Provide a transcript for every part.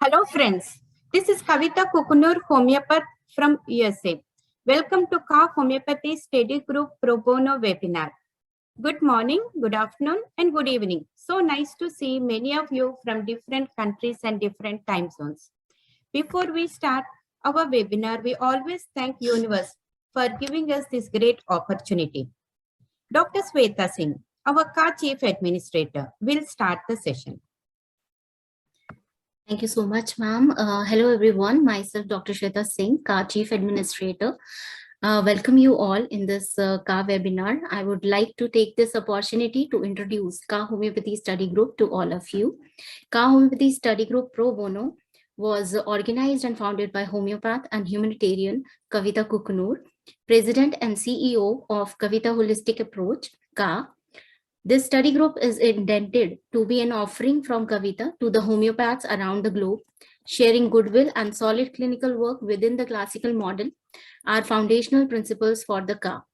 Hello friends, this is Kavita Kukunur, homeopath from USA. Welcome to KHA Homeopathy Study Group Pro Bono webinar. Good morning, good afternoon and good evening. So nice to see many of you from different countries and different time zones. Before we start our webinar, we always thank Universe for giving us this great opportunity. Dr. Sweta Singh, our KHA Chief Administrator, will start the session. Thank you so much, ma'am. Hello, everyone. Myself, Dr. Shweta Singh, KHA Chief Administrator. Welcome you all in this KHA webinar. I would like to take this opportunity to introduce KHA Homeopathy Study Group to all of you. KHA Homeopathy Study Group Pro Bono was organized and founded by homeopath and humanitarian Kavita Kukunur, President and CEO of Kavita Holistic Approach, KHA. This study group is intended to be an offering from Kavita to the homeopaths around the globe, sharing goodwill and solid clinical work within the classical model. Our foundational principles for the KHA.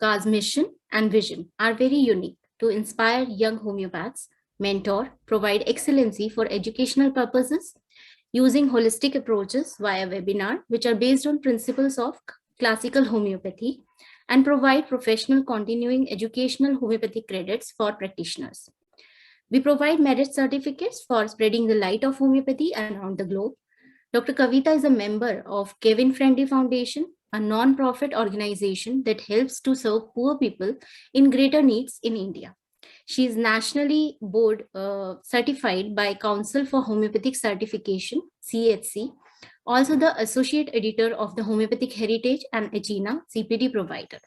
KHA's mission and vision are very unique to inspire young homeopaths, mentor, provide excellency for educational purposes, using holistic approaches via webinar, which are based on principles of classical homeopathy, and provide professional continuing educational homeopathic credits for practitioners. We provide merit certificates for spreading the light of homeopathy around the globe. Dr. Kavita is a member of Kevin Friendly Foundation, a non-profit organization that helps to serve poor people in greater needs in India. She is nationally board certified by Council for Homeopathic Certification, CHC, also the Associate Editor of the Homeopathic Heritage and Agena CPD provider.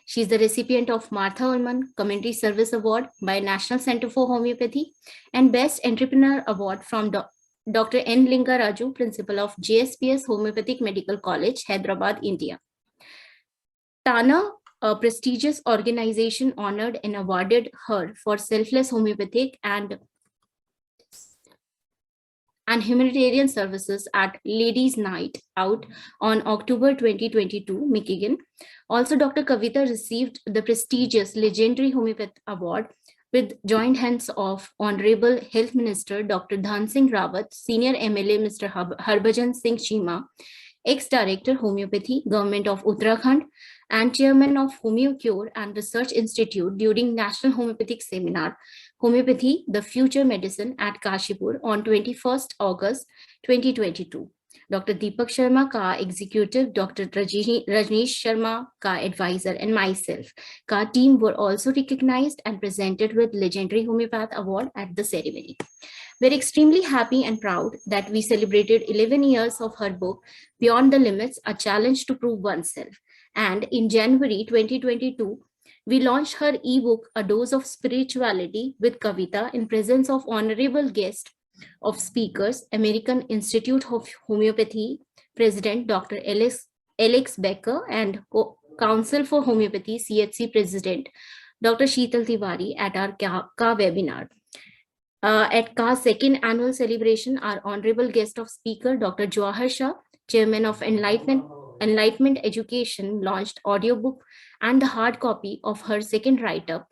She is the recipient of Martha Ullman Community Service Award by National Center for Homeopathy and Best Entrepreneur Award from Dr. N. Lingaraju, Principal of JSPS Homeopathic Medical College, Hyderabad, India. TANA, a prestigious organization, honored and awarded her for selfless homeopathic and humanitarian services at Ladies' Night Out on October 2022, Michigan. Also, Dr. Kavita received the prestigious Legendary Homeopath Award with joint hands of Honorable Health Minister Dr. Dhan Singh Rawat, Senior MLA Mr. Harbhajan Singh Chima, ex-Director Homeopathy, Government of Uttarakhand, and Chairman of HomeoCure and Research Institute during National Homeopathic Seminar, Homeopathy, the Future Medicine at Kashipur on 21st August 2022. Dr. Deepak Sharma, KHA Executive, Dr. Rajneesh Sharma, KHA Advisor, and myself, KHA team were also recognized and presented with Legendary Homeopath Award at the ceremony. We're extremely happy and proud that we celebrated 11 years of her book, Beyond the Limits, A Challenge to Prove Oneself. And in January 2022, we launched her ebook, A Dose of Spirituality with Kavita, in presence of honorable guest of speakers, American Institute of Homeopathy President Dr. Alex Becker and Council for Homeopathy CHC President Dr. Sheetal Tiwari at our KHA webinar. At KHA's second annual celebration, our honorable guest of speaker, Dr. Jawahar Shah, Chairman of Enlightenment Education, launched audiobook and the hard copy of her second write-up,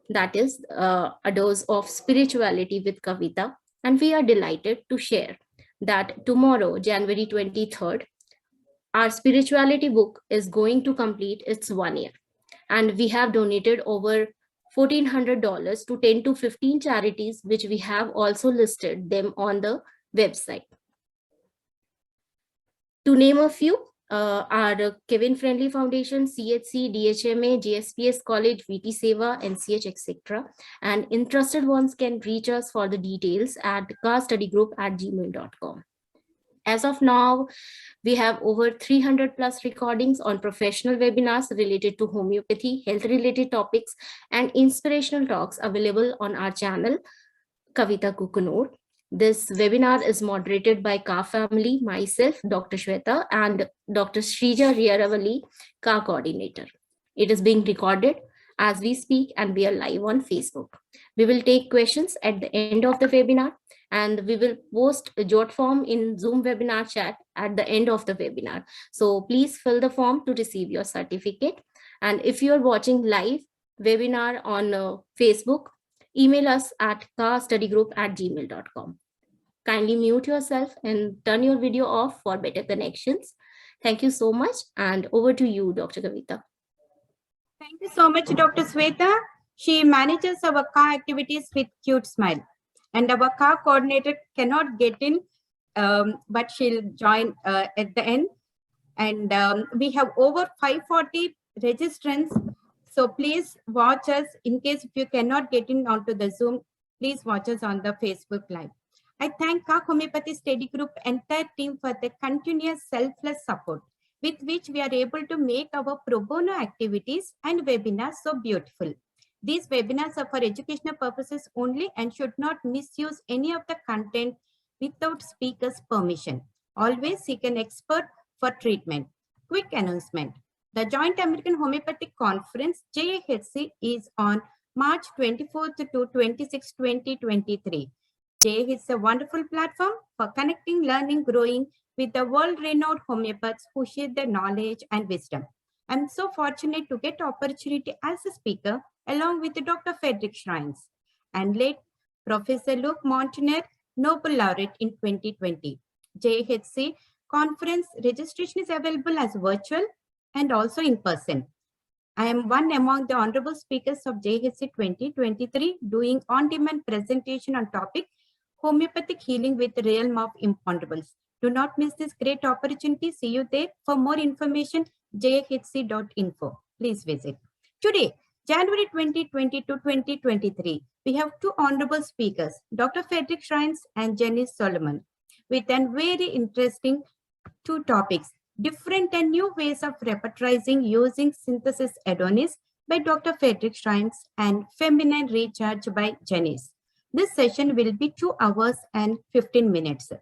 that is A Dose of Spirituality with Kavita. And we are delighted to share that tomorrow, January 23rd, our spirituality book is going to complete its 1 year. And we have donated over $1,400 to 10 to 15 charities, which we have also listed them on the website. To name a few, our Kevin Friendly Foundation, CHC, DHMA, JSPS College, VT Seva, NCH, etc. And interested ones can reach us for the details at khastudygroup@gmail.com. As of now, we have over 300 plus recordings on professional webinars related to homeopathy, health-related topics, and inspirational talks available on our channel, Kavita Kukunur. This webinar is moderated by KHA family, myself, Dr. Shweta, and Dr. Shrija Riyaravali, KHA coordinator. It is being recorded as we speak, and we are live on Facebook. We will take questions at the end of the webinar, and we will post a jot form in Zoom webinar chat at the end of the webinar. So please fill the form to receive your certificate. And if you are watching live webinar on Facebook, email us at khastudygroup@gmail.com. Kindly mute yourself and turn your video off for better connections. Thank you so much, and over to you, Dr. Kavita. Thank you so much, Dr. Sweta. She manages our car activities with cute smile. And our car coordinator cannot get in, but she'll join at the end. And we have over 540 registrants. So please watch us. In case if you cannot get in onto the Zoom, please watch us on the Facebook Live. I thank KHA Homeopathy Study Group entire team for the continuous selfless support with which we are able to make our pro bono activities and webinars so beautiful. These webinars are for educational purposes only and should not misuse any of the content without speaker's permission. Always seek an expert for treatment. Quick announcement. The Joint American Homeopathic Conference, JAHC, is on March 24th to 26, 2023. JAHC is a wonderful platform for connecting, learning, growing with the world-renowned homeopaths who share their knowledge and wisdom. I'm so fortunate to get opportunity as a speaker along with Dr. Frederik Schroyens and late Professor Luke Montaner, Nobel laureate in 2020. JAHC conference registration is available as virtual and also in person. I am one among the honorable speakers of JAHC 2023 doing on-demand presentation on topic homeopathic healing with the realm of imponderables. Do not miss this great opportunity. See you there. For more information, jahc.info. Please visit. Today, January 2020 to 2023, we have two honorable speakers, Dr. Frederik Schroyens and Janice Solomon, with a very interesting two topics, different and new ways of repertorizing using Synthesis Adonis by Dr. Frederik Schroyens and Feminine Recharge by Janice. This session will be 2 hours and 15 minutes.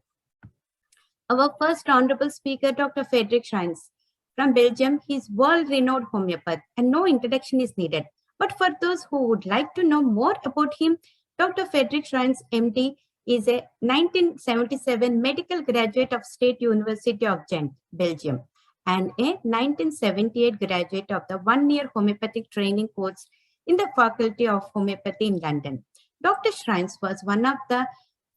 Our first honorable speaker, Dr. Frederik Schroyens from Belgium. He is world-renowned homeopath and no introduction is needed. But for those who would like to know more about him, Dr. Frederik Schroyens, MD, is a 1977 medical graduate of State University of Ghent, Belgium, and a 1978 graduate of the one-year homeopathic training course in the Faculty of Homeopathy in London. Dr. Schroyens was one of the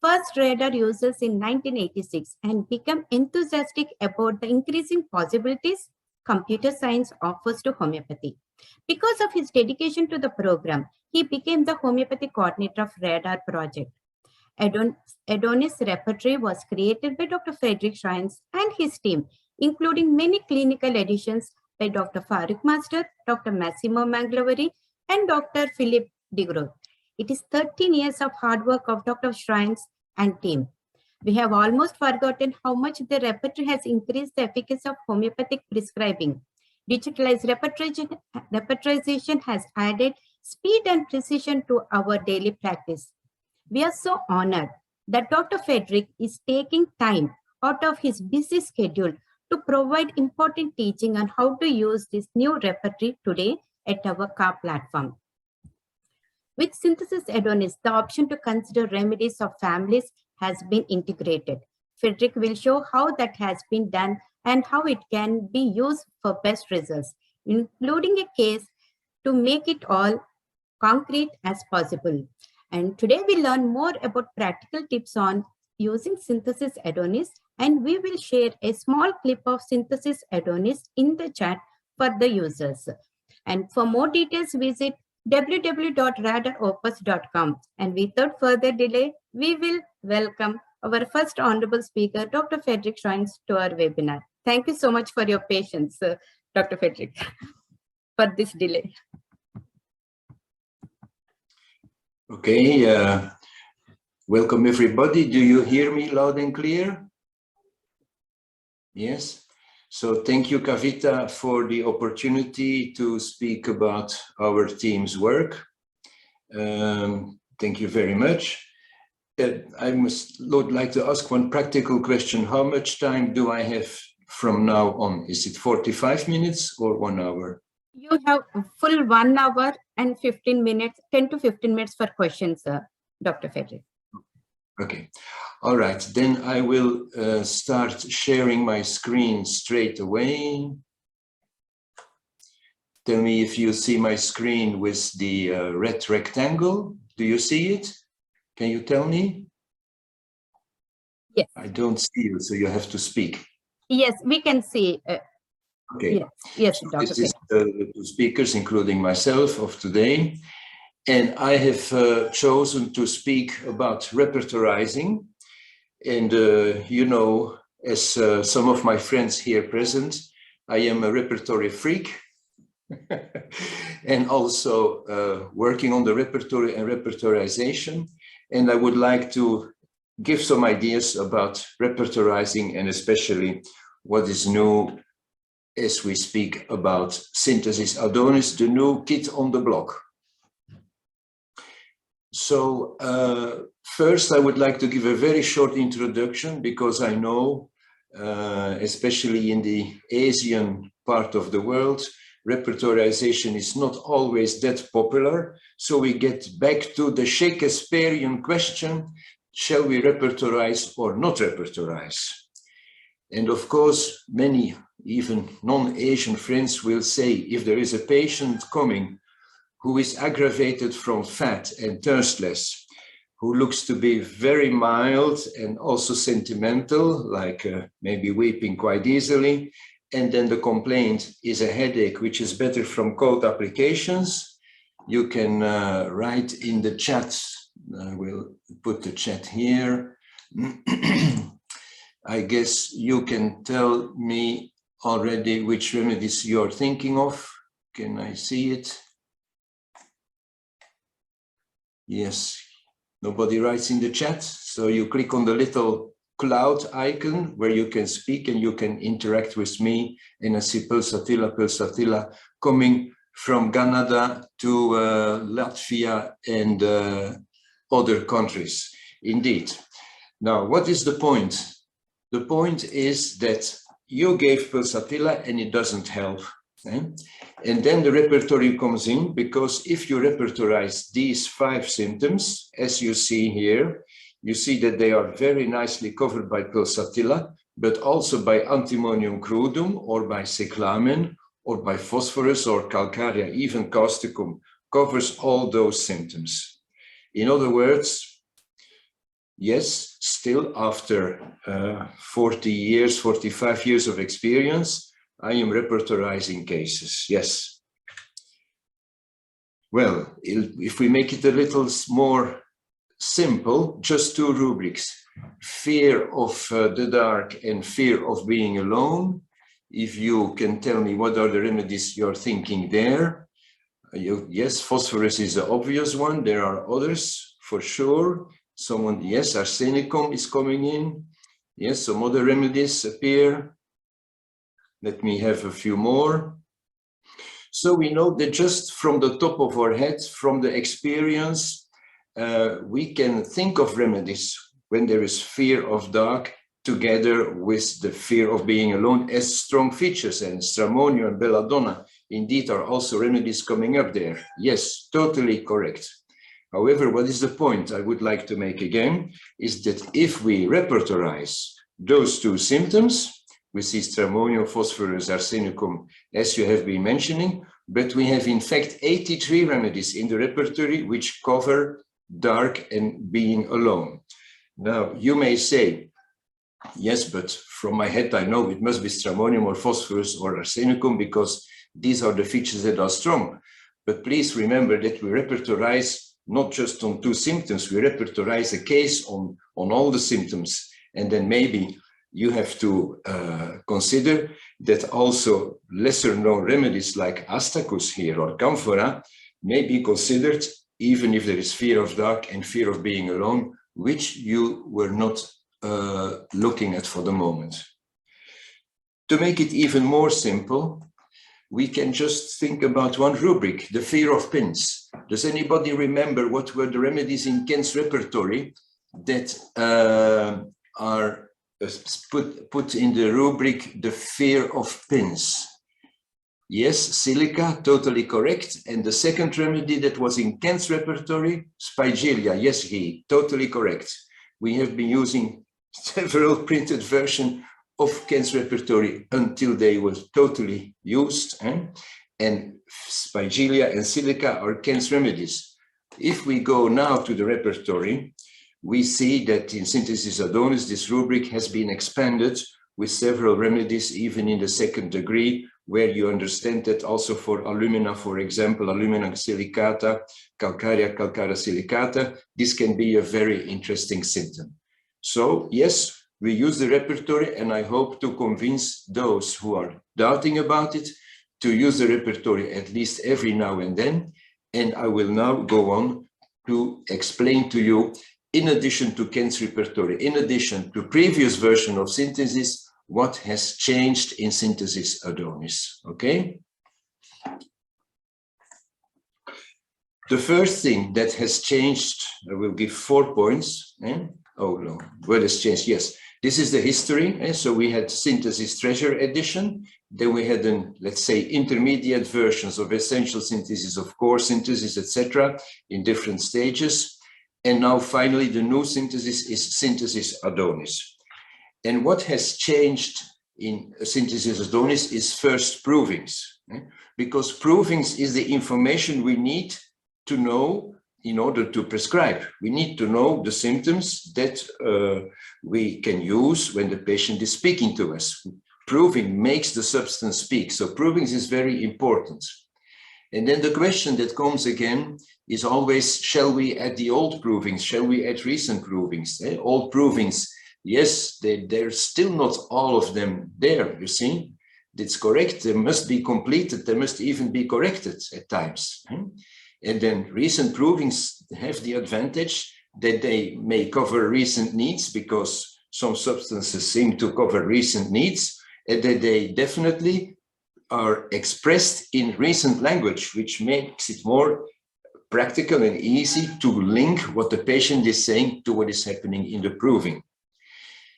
first radar users in 1986 and became enthusiastic about the increasing possibilities computer science offers to homeopathy. Because of his dedication to the program, he became the homeopathy coordinator of radar project. Adonis repertoire was created by Dr. Frederik Schroyens and his team, including many clinical editions by Dr. Faruk Master, Dr. Massimo Manglavari, and Dr. Philippe Degroot. It is 13 years of hard work of Dr. Schroyens and team. We have almost forgotten how much the repertoire has increased the efficacy of homeopathic prescribing. Digitalized repertorization has added speed and precision to our daily practice. We are so honored that Dr. Frederik is taking time out of his busy schedule to provide important teaching on how to use this new repertoire today at our KHA platform. With Synthesis Adonis, the option to consider remedies of families has been integrated. Frederik will show how that has been done and how it can be used for best results, including a case to make it all concrete as possible. And today we learn more about practical tips on using Synthesis Adonis, and we will share a small clip of Synthesis Adonis in the chat for the users. And for more details, visit www.radaropus.com. And without further delay, we will welcome our first honorable speaker, Dr. Frederik Schroyens, to our webinar. Thank you so much for your patience, Dr. Frederik, for this delay. Okay, welcome everybody. Do you hear me loud and clear? Yes. So thank you, Kavita, for the opportunity to speak about our team's work. Thank you very much. I would like to ask one practical question. How much time do I have from now on? Is it 45 minutes or 1 hour? You have full 1 hour and 15 minutes, 10 to 15 minutes for questions, Dr. Frederik. Okay. All right. Then I will start sharing my screen straight away. Tell me if you see my screen with the red rectangle. Do you see it? Can you tell me? Yes. I don't see you, so you have to speak. Yes, we can see. Okay. Yes, So Dr. this is the two speakers, including myself, of today. And I have chosen to speak about repertorizing. And, you know, as some of my friends here present, I am a repertory freak. And also working on the repertory and repertorization. And I would like to give some ideas about repertorizing, and especially what is new as we speak about Synthesis Adonis, the new kid on the block. So first I would like to give a very short introduction, because I know, especially in the Asian part of the world, repertorization is not always that popular. So we get back to the Shakespearean question, shall we repertorize or not repertorize? And of course, many even non-Asian friends will say, if there is a patient coming who is aggravated from fat and thirstless, who looks to be very mild and also sentimental, like maybe weeping quite easily, and then the complaint is a headache, which is better from cold applications, you can write in the chat. I will put the chat here. I guess you can tell me already which remedies you're thinking of. Can I see it? Yes, nobody writes in the chat. So you click on the little cloud icon where you can speak and you can interact with me. And I see Pulsatilla coming from Canada to Latvia and other countries. Indeed. Now, what is the point? The point is that you gave Pulsatilla and it doesn't help. And then the repertory comes in, because if you repertorize these 5 symptoms, as you see here, you see that they are very nicely covered by Pulsatilla, but also by Antimonium crudum or by cyclamen or by phosphorus or calcarea, even causticum covers all those symptoms. In other words, yes, still after 40 years, 45 years of experience, I am repertorizing cases, yes. Well, if we make it a little more simple, just 2 rubrics. Fear of the dark and fear of being alone. If you can tell me what are the remedies you're thinking there. Yes, phosphorus is the obvious one. There are others for sure. Someone, yes, arsenicum is coming in. Yes, some other remedies appear. Let me have a few more. So we know that just from the top of our heads, from the experience, we can think of remedies when there is fear of dark together with the fear of being alone as strong features, and Stramonio and Belladonna indeed are also remedies coming up there. Yes, totally correct. However, what is the point I would like to make again is that if we repertorize those 2 symptoms, we see Stramonio, phosphorus, arsenicum, as you have been mentioning, but we have in fact 83 remedies in the repertory which cover dark and being alone. Now, you may say, yes, but from my head I know it must be Stramonium or phosphorus or arsenicum because these are the features that are strong. But please remember that we repertorize not just on 2 symptoms, we repertorize a case on all the symptoms. And then maybe you have to consider that also lesser known remedies like Astacus here or Camphora may be considered, even if there is fear of dark and fear of being alone, which you were not looking at for the moment. To make it even more simple, we can just think about 1 rubric, the fear of pins. Does anybody remember what were the remedies in Kent's repertory that are put in the rubric, the fear of pins? Yes, silica, totally correct. And the second remedy that was in Kent's repertory, spigelia, yes, he, totally correct. We have been using several printed versions of Kent's repertory until they were totally used. And spigelia and silica are Kent's remedies. If we go now to the repertory, we see that in Synthesis Adonis, this rubric has been expanded with several remedies, even in the second degree, where you understand that also for alumina, for example, alumina silicata, calcarea silicata, this can be a very interesting symptom. So yes, we use the repertoire, and I hope to convince those who are doubting about it to use the repertoire at least every now and then. And I will now go on to explain to you, in addition to Kent's repertoire, in addition to previous version of synthesis, what has changed in Synthesis Adonis, okay? The first thing that has changed, I will give 4 points. Oh no, what has changed? Yes, this is the history. So we had Synthesis Treasure Edition. Then we had, let's say, intermediate versions of essential synthesis, of core synthesis, etc., in different stages. And now finally, the new synthesis is Synthesis Adonis. And what has changed in Synthesis Adonis is first provings, because provings is the information we need to know in order to prescribe. We need to know the symptoms that we can use when the patient is speaking to us. Proving makes the substance speak, so provings is very important. And then the question that comes again is always, shall we add the old provings? Shall we add recent provings? Old provings, yes, they're still not all of them there, you see. It's correct, they must be completed, they must even be corrected at times. And then recent provings have the advantage that they may cover recent needs, because some substances seem to cover recent needs, and that they definitely are expressed in recent language, which makes it more practical and easy to link what the patient is saying to what is happening in the proving.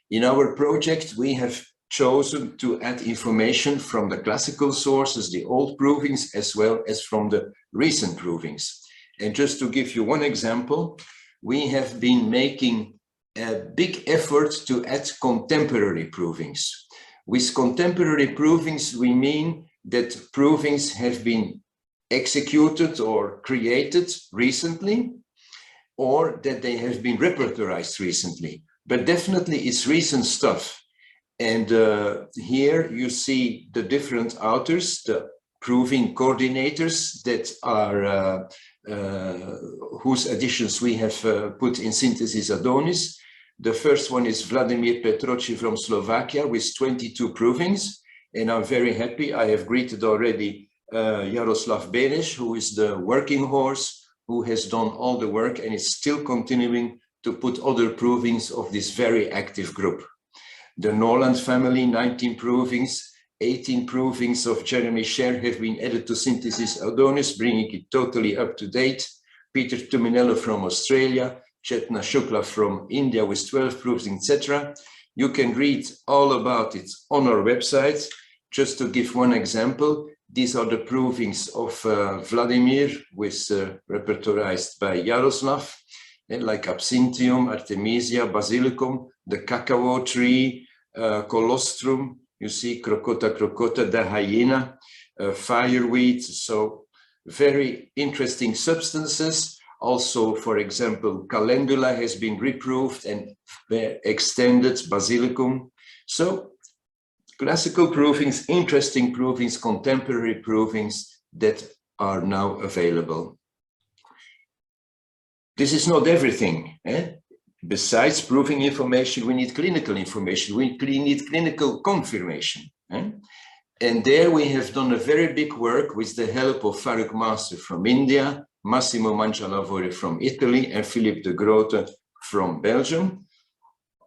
In our project, we have chosen to add information from the classical sources, the old provings, as well as from the recent provings. And just to give you one example, we have been making a big effort to add contemporary provings. With contemporary provings, we mean that provings have been executed or created recently, or that they have been repertorized recently. But definitely it's recent stuff. And here you see the different authors, the proving coordinators that are whose additions we have put in Synthesis Adonis. The first one is Vladimir Petroci from Slovakia with 22 provings. And I'm very happy. I have greeted already Jaroslav Beneš, who is the working horse, who has done all the work and is still continuing to put other provings of this very active group. The Norland family, 19 provings, 18 provings of Jeremy Sher have been added to Synthesis Adonis, bringing it totally up to date. Peter Tuminello from Australia, Chetna Shukla from India with 12 provings, etc. You can read all about it on our website. Just to give one example, these are the provings of Vladimir, with repertorized by Jaroslav, like Absinthium, Artemisia, Basilicum, the cacao tree, Colostrum, you see Crocota crocota, the hyena, fireweed. So very interesting substances. Also, for example, calendula has been reproved and extended, Basilicum. So classical provings, interesting provings, contemporary provings that are now available. This is not everything. Besides proving information, we need clinical information. We need clinical confirmation. And there we have done a very big work with the help of Faruk Master from India, Massimo Mangialavore from Italy, and Philippe de Grote from Belgium.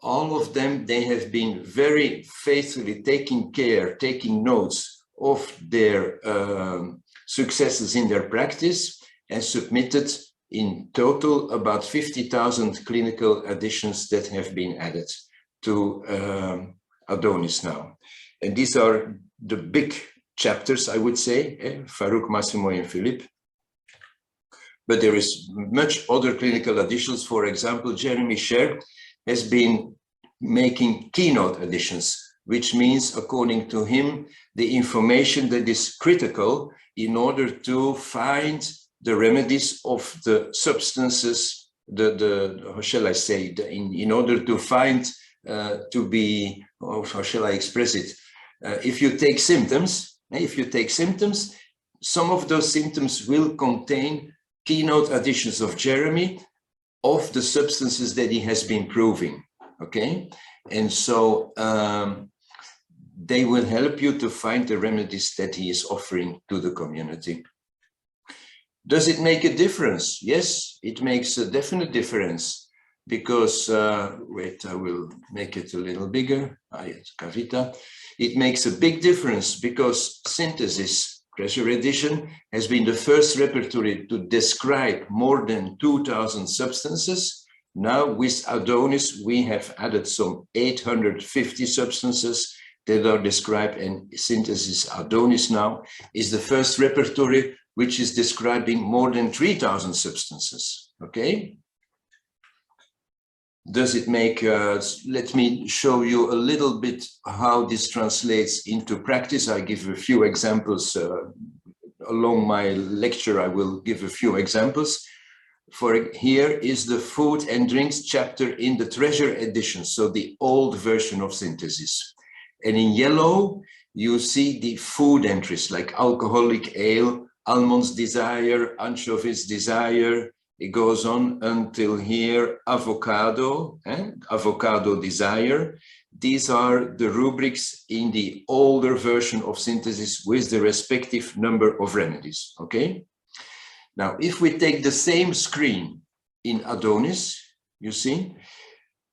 All of them, they have been very faithfully taking notes of their successes in their practice, and submitted in total about 50,000 clinical additions that have been added to Adonis now. And these are the big chapters, I would say, Faruk, Massimo, and Philippe. But there is much other clinical additions. For example, Jeremy Sher has been making keynote additions, which means, according to him, the information that is critical in order to find the remedies of the substances how shall I say, in order to find, to be, oh, how shall I express it? If you take symptoms, some of those symptoms will contain keynote additions of Jeremy of the substances that he has been proving, okay? And so they will help you to find the remedies that he is offering to the community. Does it make a difference? Yes, it makes a definite difference because, wait, I will make it a little bigger. Kavita. It makes a big difference because Synthesis Treasure Edition has been the first repertoire to describe more than 2,000 substances. Now with Adonis, we have added some 850 substances that are described, and Synthesis Adonis now is the first repertoire which is describing more than 3,000 substances, okay? Does it make, let me show you a little bit how this translates into practice. I give a few examples along my lecture. I will give a few examples. For here is the food and drinks chapter in the Treasure Edition, so the old version of Synthesis. And in yellow, you see the food entries like alcoholic ale, almonds desire, anchovies desire. It goes on until here, avocado, avocado desire. These are the rubrics in the older version of Synthesis with the respective number of remedies, okay? Now, if we take the same screen in Adonis, you see,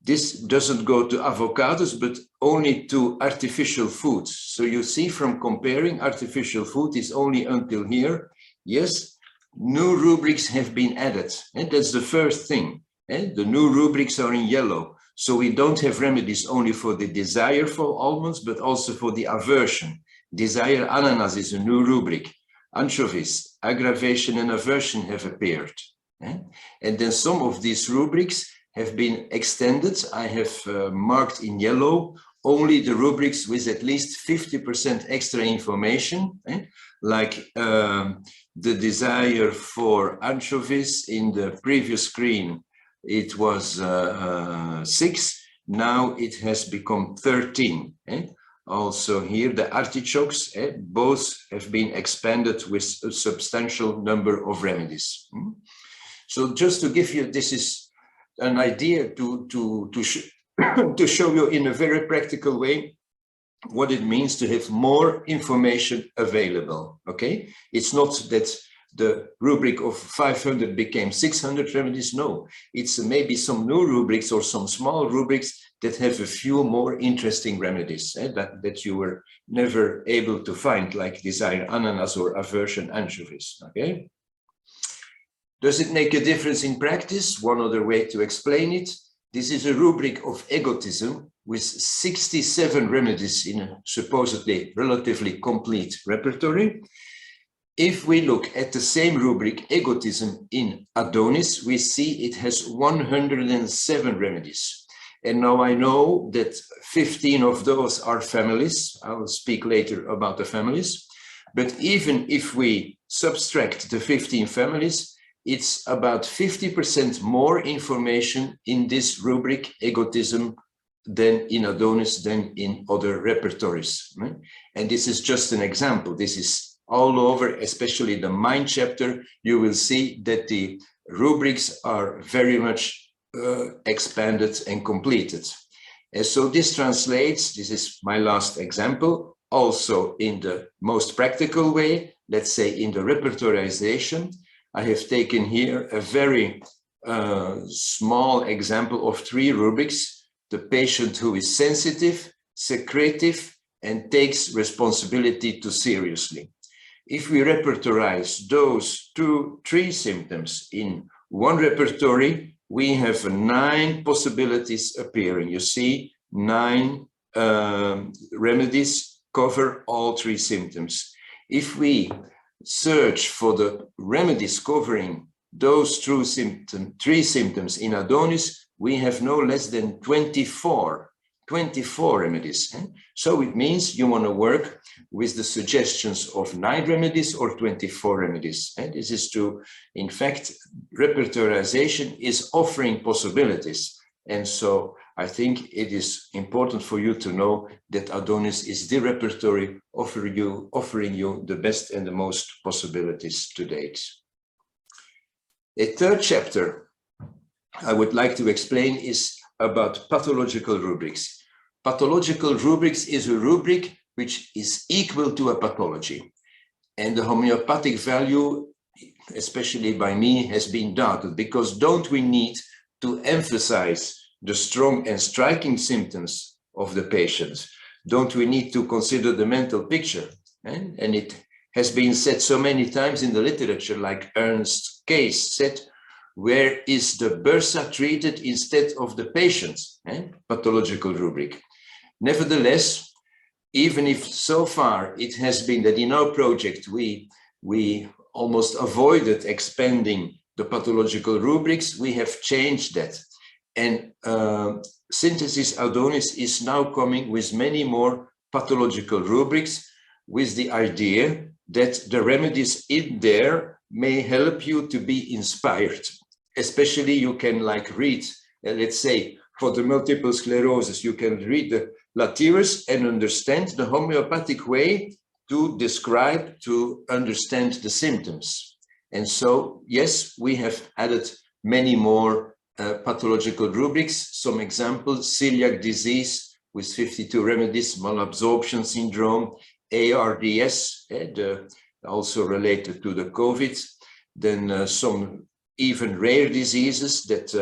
this doesn't go to avocados, but only to artificial foods. So you see from comparing, artificial food is only until here. Yes, new rubrics have been added, and that's the first thing. The new rubrics are in yellow. So we don't have remedies only for the desire for almonds, but also for the aversion. Desire ananas is a new rubric. Anchovies, aggravation and aversion have appeared. And then some of these rubrics have been extended. I have marked in yellow only the rubrics with at least 50% extra information, like the desire for anchovies. In the previous screen, it was 6. Now it has become 13. Also here, the artichokes, both have been expanded with a substantial number of remedies. So just to give you, this is an idea to show you in a very practical way what it means to have more information available, okay? It's not that the rubric of 500 became 600 remedies, no. It's maybe some new rubrics or some small rubrics that have a few more interesting remedies that you were never able to find, like desire ananas or aversion anchovies, okay? Does it make a difference in practice? One other way to explain it. This is a rubric of egotism with 67 remedies in a supposedly relatively complete repertoire. If we look at the same rubric, egotism, in Adonis, we see it has 107 remedies. And now I know that 15 of those are families. I will speak later about the families. But even if we subtract the 15 families, it's about 50% more information in this rubric, egotism, than in Adonis, than in other repertoires. Right? And this is just an example. This is all over, especially the mind chapter. You will see that the rubrics are very much expanded and completed. And so this translates, this is my last example, also in the most practical way, let's say in the repertorization. I have taken here a very small example of 3 rubrics: the patient who is sensitive, secretive, and takes responsibility too seriously. If we repertorize those 3 symptoms in one repertoire, we have 9 possibilities appearing. You see, 9 remedies cover all 3 symptoms. If we search for the remedies covering those 3 symptoms in Adonis, we have no less than 24 24 remedies. So it means you want to work with the suggestions of 9 remedies or 24 remedies. And this is to, in fact, repertorization is offering possibilities. And so I think it is important for you to know that Adonis is the repertory offering you the best and the most possibilities to date. A third chapter I would like to explain is about pathological rubrics. Pathological rubrics is a rubric which is equal to a pathology. And the homeopathic value, especially by me, has been doubted, because don't we need to emphasize the strong and striking symptoms of the patient? Don't we need to consider the mental picture? And it has been said so many times in the literature, like Ernst Case said, where is the bursa treated instead of the patient? Pathological rubric. Nevertheless, even if so far it has been that in our project we almost avoided expanding the pathological rubrics, we have changed that. And Synthesis Adonis is now coming with many more pathological rubrics, with the idea that the remedies in there may help you to be inspired. Especially you can like read, let's say, for the multiple sclerosis, you can read the Latirus and understand the homeopathic way to describe, to understand the symptoms. And so, yes, we have added many more pathological rubrics. Some examples: celiac disease with 52 remedies, malabsorption syndrome, ARDS, also related to the COVID. Then some even rare diseases that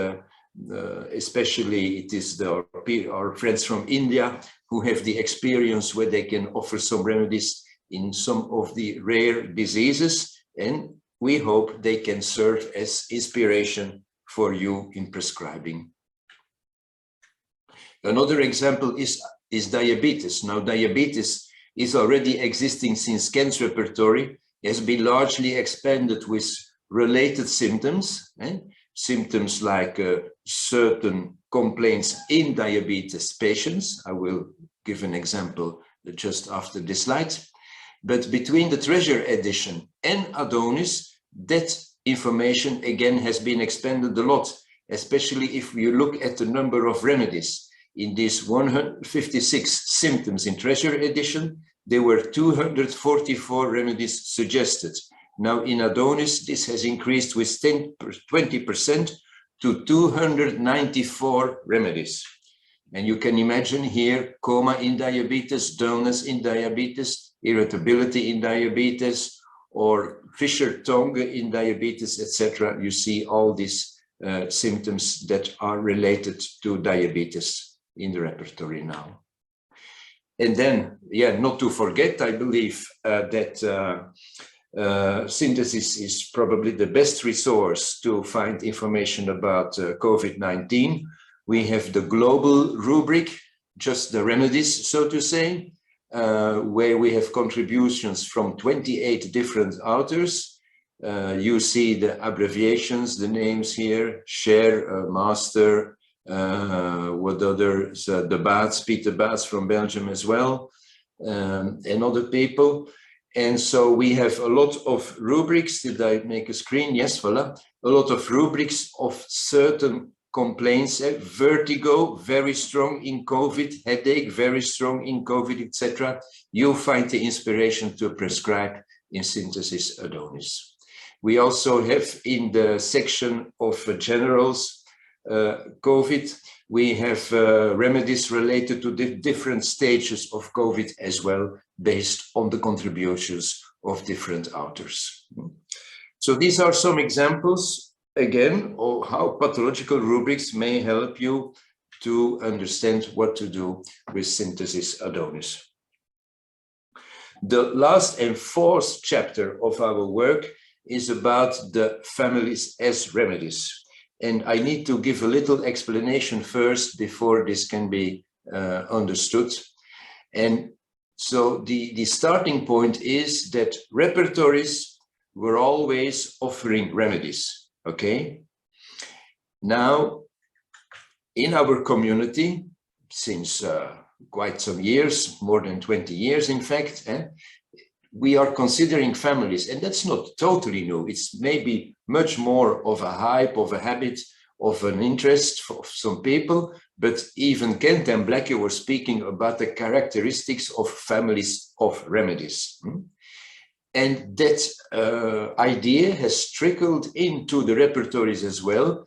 especially it is our friends from India who have the experience where they can offer some remedies in some of the rare diseases, and we hope they can serve as inspiration for you in prescribing. Another example is diabetes. Now, diabetes is already existing since Ken's repertory, has been largely expanded with related symptoms, symptoms like certain complaints in diabetes patients. I will give an example just after this slide. But between the Treasure edition and Adonis, that information again has been expanded a lot, especially if you look at the number of remedies. In these 156 symptoms in Treasure edition, there were 244 remedies suggested. Now in Adonis, this has increased with 20% to 294 remedies. And you can imagine here coma in diabetes, dullness in diabetes, irritability in diabetes, or Fisher tongue in diabetes, etc. You see all these symptoms that are related to diabetes in the repertory now. And then, yeah, not to forget, I believe that Synthesis is probably the best resource to find information about COVID-19. We have the global rubric, just the remedies, so to say, where we have contributions from 28 different authors. You see the abbreviations, the names here: Cher, Master, what others, the Baats, Peter Baats from Belgium as well, and other people. And so we have a lot of rubrics. Did I make a screen? Yes, voila. A lot of rubrics of certain complaints. Vertigo, very strong in COVID. Headache, very strong in COVID, etc. You find the inspiration to prescribe in Synthesis Adonis. We also have in the section of generals, COVID, we have remedies related to the different stages of COVID as well, based on the contributions of different authors. So these are some examples, again, of how pathological rubrics may help you to understand what to do with Synthesis Adonis. The last and fourth chapter of our work is about the families as remedies. And I need to give a little explanation first before this can be understood. And so the starting point is that repertories were always offering remedies, okay? Now, in our community, since quite some years, more than 20 years, in fact, we are considering families, and that's not totally new. It's maybe much more of a hype, of a habit, of an interest for some people, but even Kent and Blackie were speaking about the characteristics of families of remedies. And that idea has trickled into the repertories as well.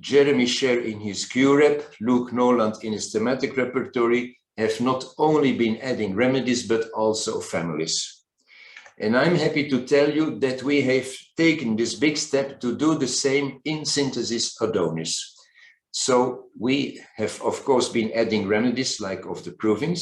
Jeremy Sher in his QRep, Luke Noland in his thematic repertory have not only been adding remedies, but also families. And I'm happy to tell you that we have taken this big step to do the same in Synthesis Adonis. So we have, of course, been adding remedies like of the provings,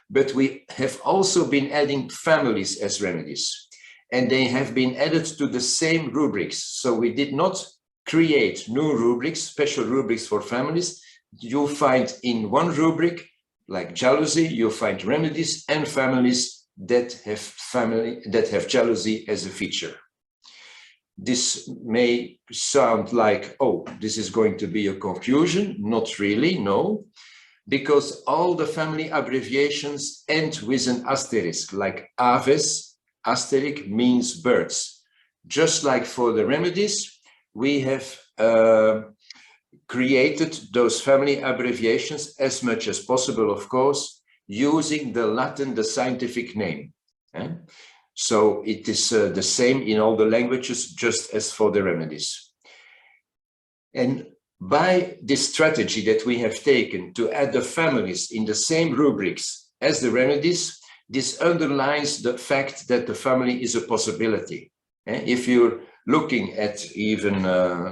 but we have also been adding families as remedies. And they have been added to the same rubrics. So we did not create new rubrics, special rubrics for families. You'll find in one rubric, like jealousy, you'll find remedies and families that have jealousy as a feature. This may sound like, oh, this is going to be a confusion. Not really, no, because all the family abbreviations end with an asterisk, like aves, asterisk means birds. Just like for the remedies, we have created those family abbreviations as much as possible, of course, using the Latin, the scientific name. So it is the same in all the languages, just as for the remedies. And by this strategy that we have taken to add the families in the same rubrics as the remedies, this underlines the fact that the family is a possibility. If you're looking at even,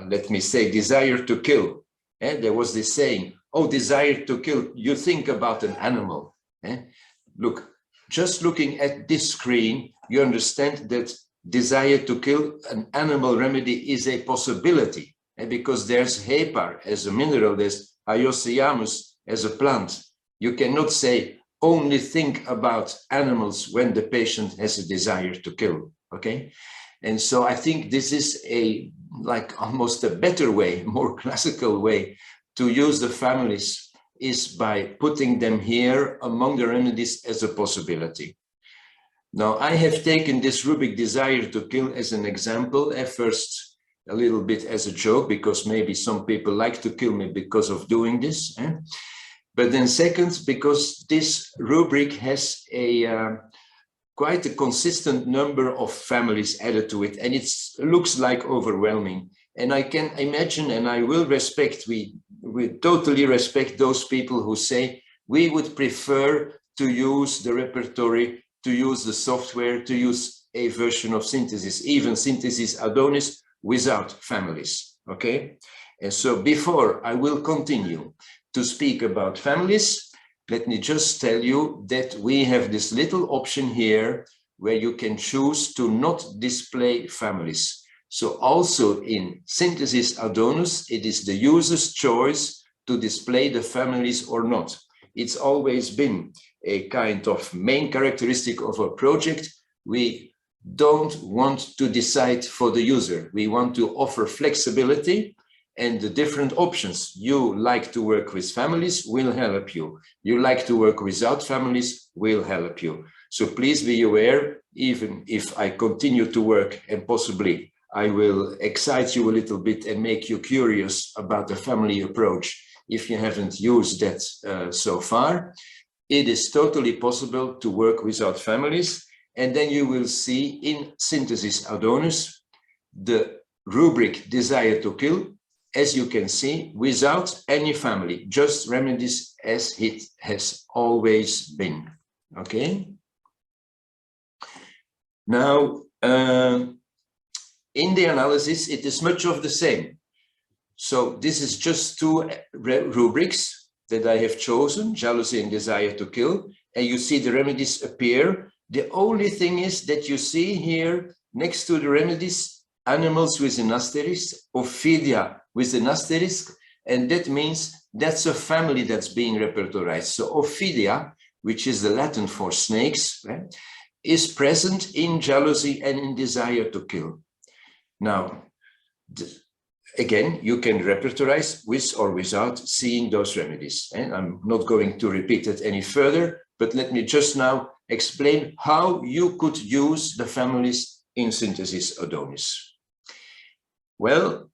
let me say, desire to kill, there was this saying, oh, desire to kill, you think about an animal. Look, just looking at this screen, you understand that desire to kill an animal remedy is a possibility, because there's hepar as a mineral, there's Iociamus as a plant. You cannot say only think about animals when the patient has a desire to kill, okay? And so I think this is a, like almost a better way, more classical way to use the families is by putting them here among the remedies as a possibility. Now, I have taken this rubric desire to kill as an example, at first a little bit as a joke, because maybe some people like to kill me because of doing this. But then second, because this rubric has a quite a consistent number of families added to it, and it looks like overwhelming. And I can imagine, and I will respect, we totally respect those people who say we would prefer to use the repertory, to use the software, to use a version of Synthesis, even Synthesis Adonis without families, okay? And so before I will continue to speak about families, let me just tell you that we have this little option here where you can choose to not display families. So also in Synthesis Adonis, it is the user's choice to display the families or not. It's always been a kind of main characteristic of a project. We don't want to decide for the user. We want to offer flexibility and the different options. You like to work with families, will help you. You like to work without families, will help you. So please be aware, even if I continue to work and possibly I will excite you a little bit and make you curious about the family approach if you haven't used that so far. It is totally possible to work without families. And then you will see in Synthesis Adonis, the rubric desire to kill, as you can see, without any family, just remedies as it has always been, okay? Now, in the analysis, it is much of the same. So this is just two rubrics that I have chosen, jealousy and desire to kill, and you see the remedies appear. The only thing is that you see here, next to the remedies, animals with an asterisk, Ophidia with an asterisk, and that means that's a family that's being repertorized. So Ophidia, which is the Latin for snakes, right, is present in jealousy and in desire to kill. Now, again, you can repertorize with or without seeing those remedies. And I'm not going to repeat it any further, but let me just now explain how you could use the families in Synthesis Adonis. Well,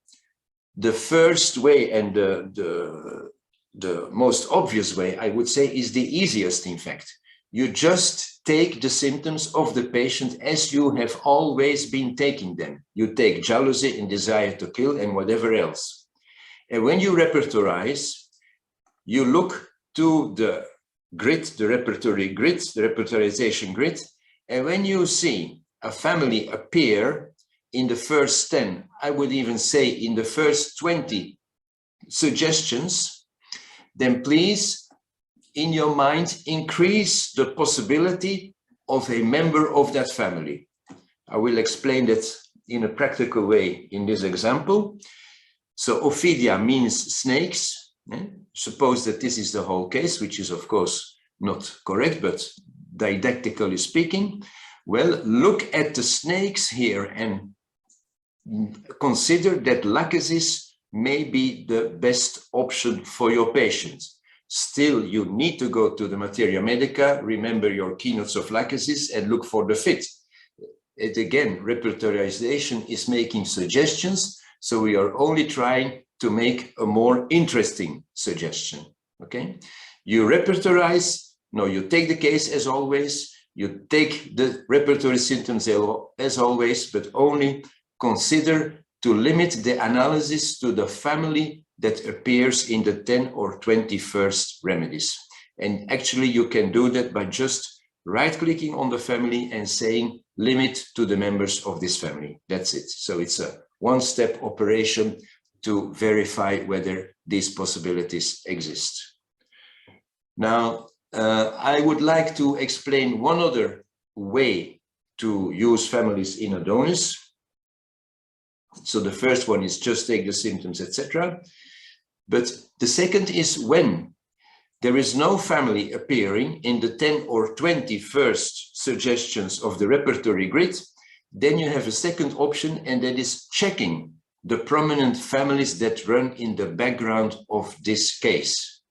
the first way and the most obvious way, I would say, is the easiest, in fact. You just take the symptoms of the patient as you have always been taking them. You take jealousy and desire to kill and whatever else. And when you repertorize, you look to the grid, the repertory grid, the repertorization grid. And when you see a family appear in the first 10, I would even say in the first 20 suggestions, then please, in your mind, increase the possibility of a member of that family. I will explain that in a practical way in this example. So Ophidia means snakes. Suppose that this is the whole case, which is of course not correct, but didactically speaking. Well, look at the snakes here and consider that lachesis may be the best option for your patient. Still, you need to go to the materia medica, remember your keynotes of lachesis and look for the fit. And again, repertorization is making suggestions, so we are only trying to make a more interesting suggestion, okay? You repertorize, no, you take the case as always, you take the repertory symptoms as always, but only consider to limit the analysis to the family that appears in the 10 or 21st remedies. And actually you can do that by just right-clicking on the family and saying limit to the members of this family. That's it. So it's a one-step operation to verify whether these possibilities exist. Now, I would like to explain one other way to use families in Adonis. So the first one is just take the symptoms, etc. But the second is when there is no family appearing in the 10 or 21st suggestions of the repertory grid, then you have a second option, and that is checking the prominent families that run in the background of this case.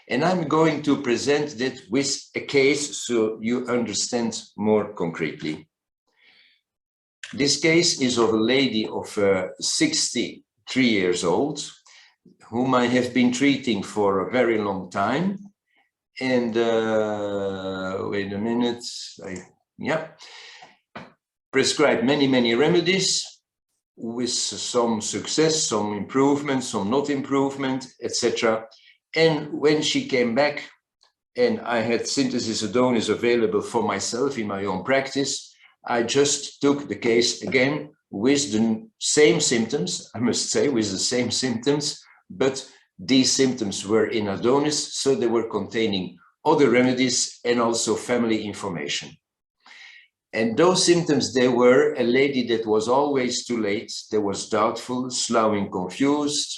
And I'm going to present that with a case so you understand more concretely. This case is of a lady of 63 years old, whom I have been treating for a very long time. And wait a minute, prescribed many remedies with some success, some improvement, some not improvement, etc. And when she came back and I had Synthesis Adonis available for myself in my own practice, I just took the case again with the same symptoms, I must say, with the same symptoms, but these symptoms were in Adonis, so they were containing other remedies and also family information. And those symptoms, they were a lady that was always too late, that was doubtful, sloughing, confused,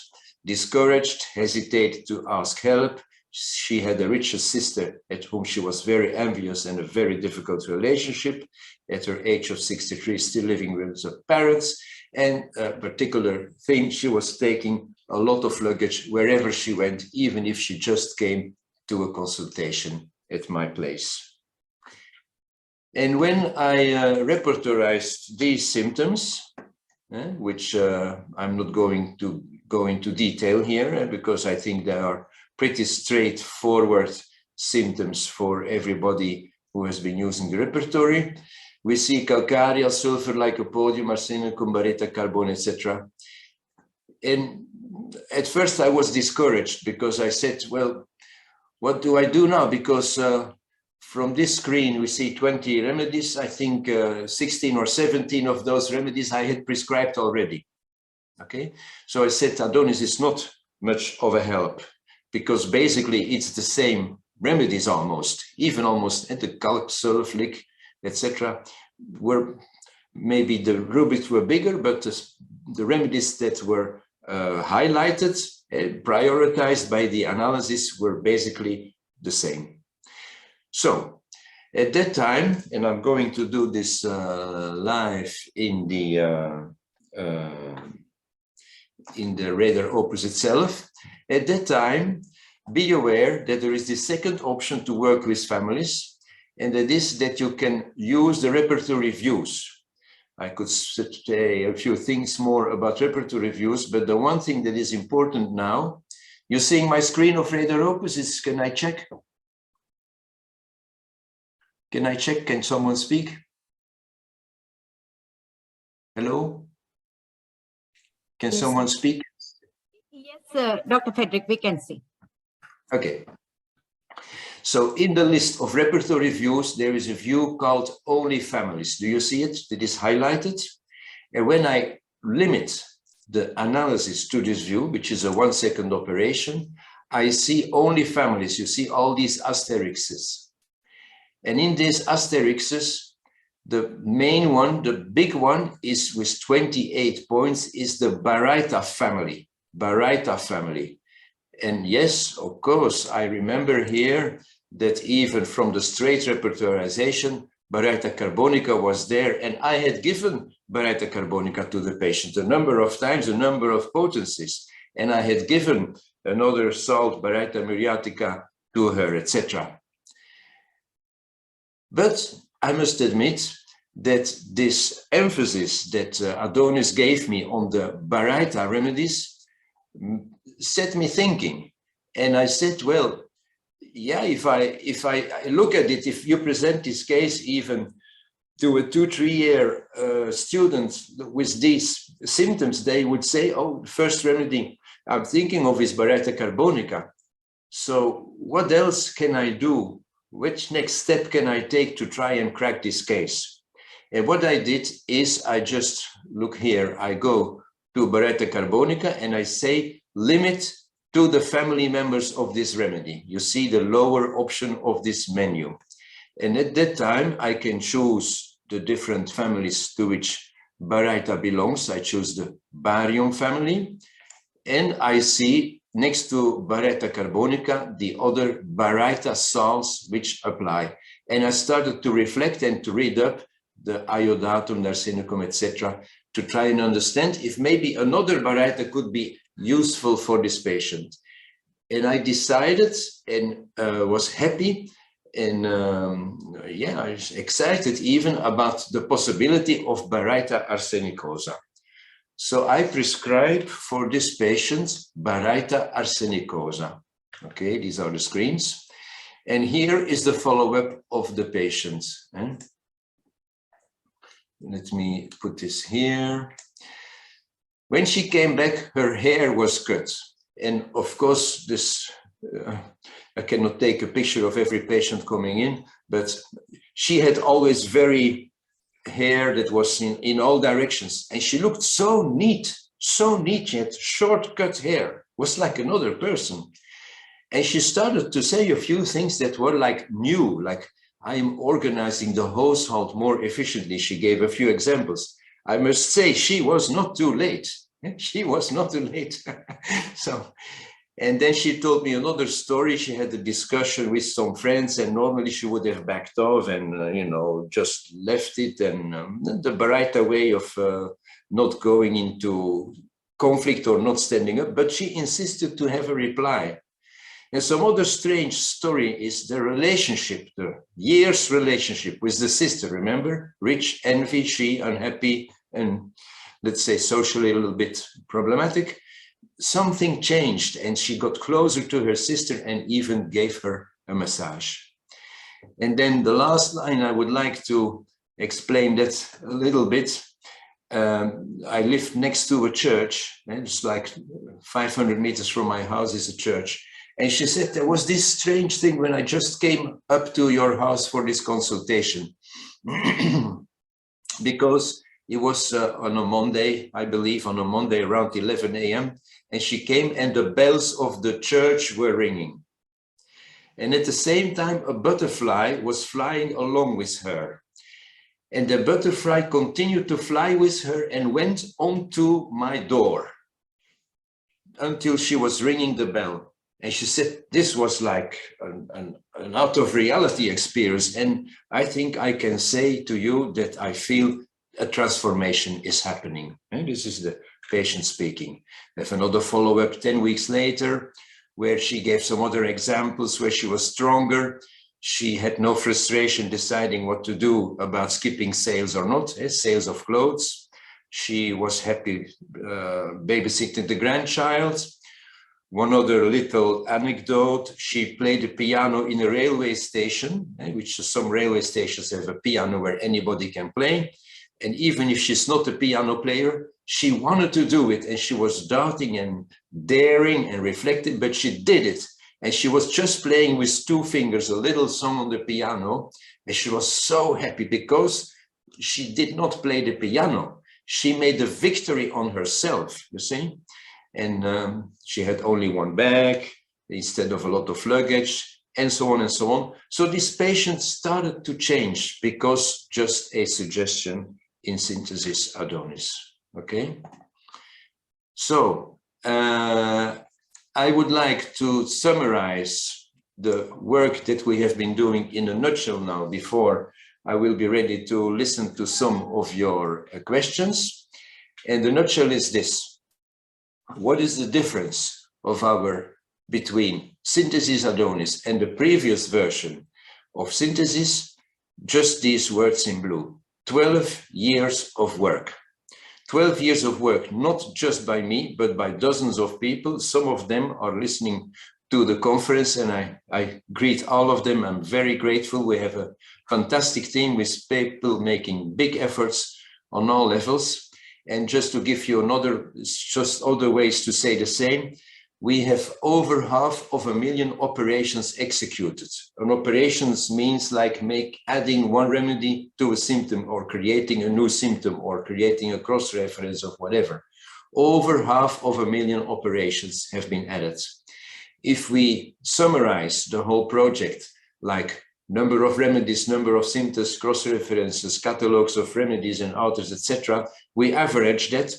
discouraged, hesitated to ask help. She had a richer sister at whom she was very envious and a very difficult relationship. At her age of 63, still living with her parents. And a particular thing, she was taking a lot of luggage wherever she went, even if she just came to a consultation at my place. And when I repertorized these symptoms, which I'm not going to go into detail here, because I think they are pretty straightforward symptoms for everybody who has been using the repertory. We see calcareal, sulfur, lycopodium, arsenicum, baryta, carbon, etc. And at first I was discouraged because I said, well, what do I do now? Because from this screen we see 20 remedies. I think 16 or 17 of those remedies I had prescribed already. Okay, so I said Adonis is not much of a help, because basically it's the same remedies almost, even almost at the calc, sulfuric, etc. Were maybe the rubrics were bigger, but the remedies that were highlighted, prioritized by the analysis, were basically the same. So at that time, and I'm going to do this live in the in the radar opus itself. At that time, be aware that there is the second option to work with families, and that is that you can use the repertoire reviews. I could say a few things more about repertoire reviews, but the one thing that is important now, you're seeing my screen of radar opus. Can I check? Can I check? Can someone speak? Hello? Can someone speak? Yes, Dr. Frederik, we can see. Okay. So in the list of repertoire reviews, there is a view called only families. Do you see it? It is highlighted. And when I limit the analysis to this view, which is a 1 second operation, I see only families. You see all these asterisks. And in these asterisks, the main one, the big one is with 28 points is the Baraita family. Baraita family. And yes, of course, I remember here that even from the straight repertorization, Baraita carbonica was there, and I had given Baraita carbonica to the patient a number of times, a number of potencies, and I had given another salt, Baraita muriatica, to her, etc. But I must admit that this emphasis that Adonis gave me on the Baraita remedies set me thinking. And I said, well, yeah, if I look at it, if you present this case even to a 2-3 year student with these symptoms, they would say, oh, first remedy I'm thinking of is Baraita carbonica. So what else can I do? Which next step can I take to try and crack this case? And what I did is I just look here, I go to Baraita carbonica and I say limit to the family members of this remedy. You see the lower option of this menu. And at that time, I can choose the different families to which Baraita belongs. I choose the barium family. And I see next to Baraita carbonica, the other Baraita salts which apply. And I started to reflect and to read up the iodatum, arsenicum, etc., to try and understand if maybe another Baraita could be useful for this patient. And I decided and was happy and yeah, I was excited even about the possibility of Baraita arsenicosa. So I prescribe for this patient Baraita arsenicosa. Okay, these are the screens. And here is the follow-up of the patient. Let me put this here. When she came back, her hair was cut. And of course, this I cannot take a picture of every patient coming in, but she had always very hair that was in all directions. And she looked so neat. She had short cut hair, was like another person. And she started to say a few things that were like new, like I'm organizing the household more efficiently. She gave a few examples. I must say she was not too late. She was not too late. So, and then she told me another story. She had a discussion with some friends, and normally she would have backed off and, you know, just left it. And the Baraita way of not going into conflict or not standing up, but she insisted to have a reply. And some other strange story is the relationship, the years relationship with the sister, remember? Rich, envy, she unhappy, and let's say socially a little bit problematic. Something changed and she got closer to her sister and even gave her a massage. And then the last line, I would like to explain that a little bit. I live next to a church, and it's like 500 meters from my house is a church. And she said, there was this strange thing when I just came up to your house for this consultation. Because it was on a Monday, I believe, on a Monday around 11 a.m. And she came and the bells of the church were ringing. And at the same time, a butterfly was flying along with her. And the butterfly continued to fly with her and went onto my door until she was ringing the bell. And she said, this was like an out of reality experience. And I think I can say to you that I feel a transformation is happening. And this is the patient speaking. We have another follow-up 10 weeks later, where she gave some other examples where she was stronger. She had no frustration deciding what to do about skipping sales or not, sales of clothes. She was happy babysitting the grandchild. One other little anecdote, she played the piano in a railway station, which some railway stations have a piano where anybody can play. And even if she's not a piano player, she wanted to do it. And she was doubting and daring and reflecting, but she did it. And she was just playing with 2 fingers, a little song on the piano. And she was so happy because she did not play the piano. She made a victory on herself, you see? And she had only 1 bag instead of a lot of luggage, and so on and so on. So this patient started to change because just a suggestion in Synthesis Adonis, okay? So I would like to summarize the work that we have been doing in a nutshell now before I will be ready to listen to some of your questions. And the nutshell is this. What is the difference of between Synthesis Adonis and the previous version of Synthesis? Just these words in blue. 12 years of work. 12 years of work, not just by me, but by dozens of people. Some of them are listening to the conference, and I greet all of them. I'm very grateful. We have a fantastic team with people making big efforts on all levels. And just to give you just other ways to say the same, we have over 500,000 operations executed. An operations means like adding 1 remedy to a symptom or creating a new symptom or creating a cross-reference of whatever. Over 500,000 operations have been added. If we summarize the whole project, like number of remedies, number of symptoms, cross-references, catalogs of remedies and authors, etc., we average that.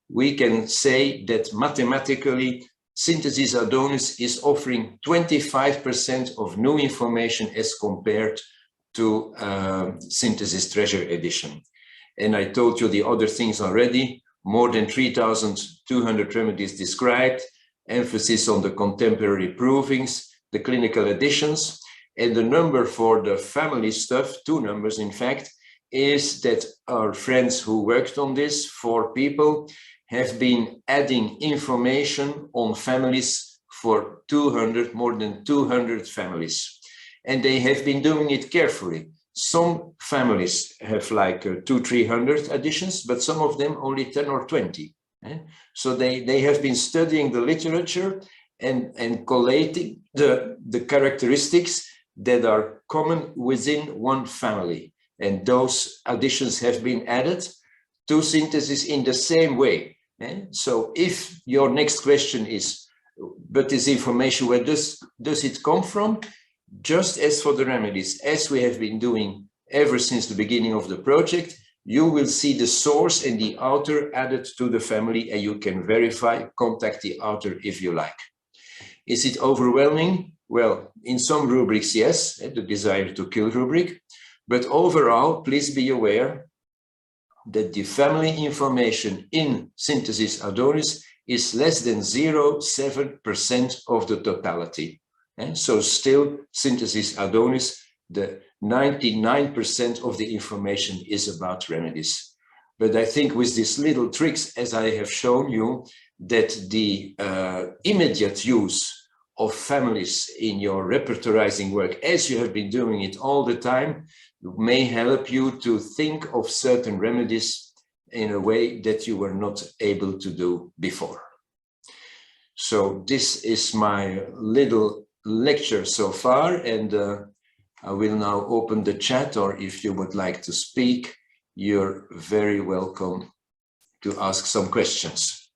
We can say that mathematically, Synthesis Adonis is offering 25% of new information as compared to Synthesis Treasure Edition. And I told you the other things already, more than 3,200 remedies described, emphasis on the contemporary provings, the clinical editions, and the number for the family stuff, 2 numbers in fact, is that our friends who worked on this, 4 people, have been adding information on families for more than 200 families. And they have been doing it carefully. Some families have like 200-300 additions, but some of them only 10 or 20. So they have been studying the literature and collating the characteristics that are common within one family. And those additions have been added to Synthesis in the same way. So if your next question is, but this information, where does it come from? Just as for the remedies, as we have been doing ever since the beginning of the project, you will see the source and the author added to the family, and you can verify, contact the author if you like. Is it overwhelming? Well, in some rubrics, yes, the desire to kill rubric, but overall, please be aware that the family information in Synthesis Adonis is less than 0.7% of the totality. And so still Synthesis Adonis, the 99% of the information is about remedies. But I think with these little tricks, as I have shown you, that the immediate use of families in your repertorizing work, as you have been doing it all the time, may help you to think of certain remedies in a way that you were not able to do before. So this is my little lecture so far, and I will now open the chat, or if you would like to speak, you're very welcome to ask some questions.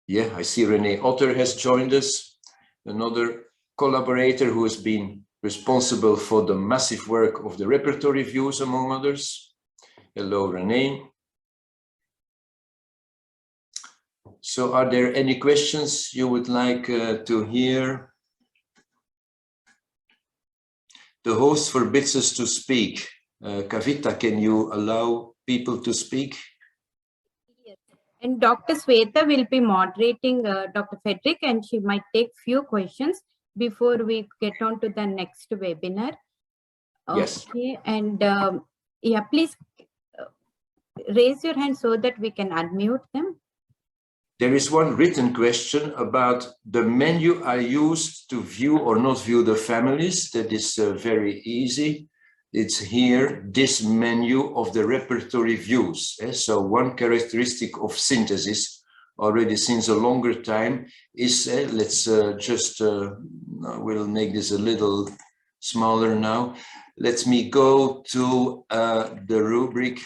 Yeah, I see Renee Otter has joined us, another collaborator who has been responsible for the massive work of the repertoire reviews, among others. Hello, Renee. So are there any questions you would like to hear? The host forbids us to speak. Kavita, can you allow people to speak? Yes. And Dr. Sweta will be moderating Dr. Frederik, and she might take few questions before we get on to the next webinar. Yes. Okay, and yeah, please raise your hand so that we can unmute them. There is one written question about the menu I used to view or not view the families. That is very easy. It's here, this menu of the repertory views. So one characteristic of synthesis already since a longer time is, let's we'll make this a little smaller now. Let me go to the rubric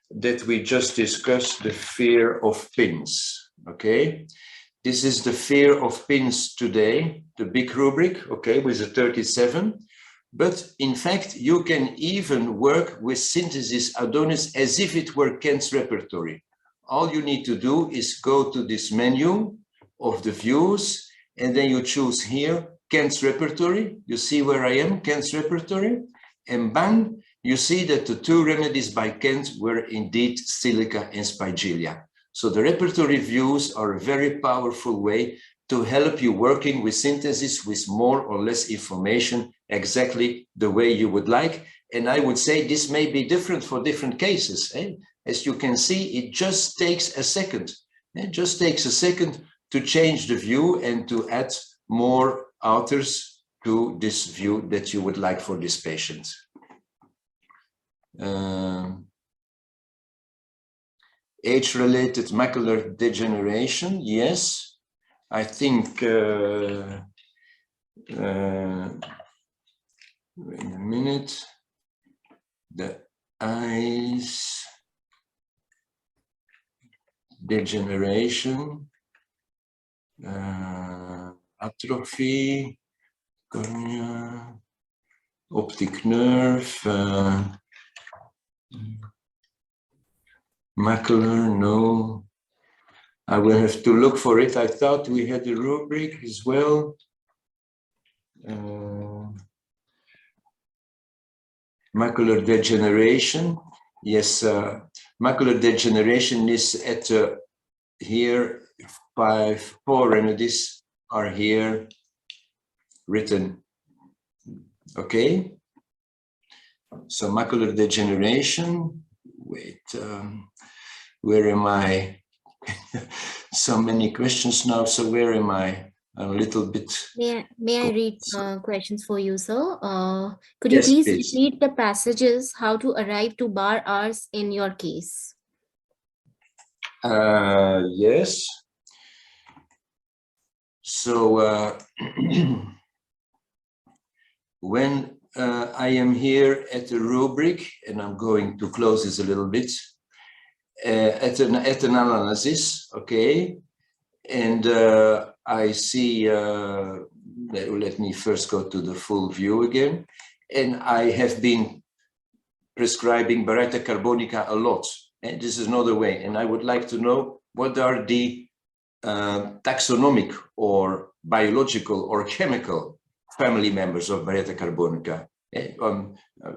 that we just discussed, the fear of pins. Okay, this is the fear of pins today, the big rubric, okay, with the 37. But in fact, you can even work with Synthesis Adonis as if it were Kent's repertory. All you need to do is go to this menu of the views, and then you choose here Kent's repertory. You see where I am, Kent's repertory, and bang, you see that the two remedies by Kent were indeed silica and spigelia. So the repertory views are a very powerful way to help you working with synthesis with more or less information exactly the way you would like. And I would say this may be different for different cases. As you can see, it just takes a second. It just takes a second to change the view and to add more authors to this view that you would like for this patient. Age-related macular degeneration, yes. I think, wait a minute, the eyes, degeneration, atrophy, cornea, optic nerve, macular, no. I will have to look for it. I thought we had a rubric as well. Macular degeneration. Yes, macular degeneration is at here. 4 remedies are here written. Okay. So macular degeneration. Wait, where am I? So many questions now. So where am I? I'm a little bit. May I read questions for you, sir? Could Yes, you please please repeat the passages, how to arrive to bar R's in your case? Yes. So when I am here at the rubric, and I'm going to close this a little bit, at an analysis, okay, and I see, let me first go to the full view again, and I have been prescribing Baryta carbonica a lot, and this is another way, and I would like to know what are the taxonomic or biological or chemical family members of Baryta carbonica.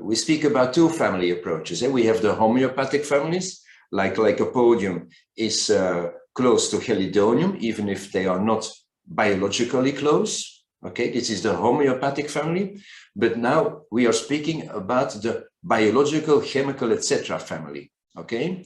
We speak about 2 family approaches. We have the homeopathic families, like Lycopodium is close to Chelidonium, even if they are not biologically close. Okay, this is the homeopathic family. But now we are speaking about the biological, chemical, etc. family. Okay,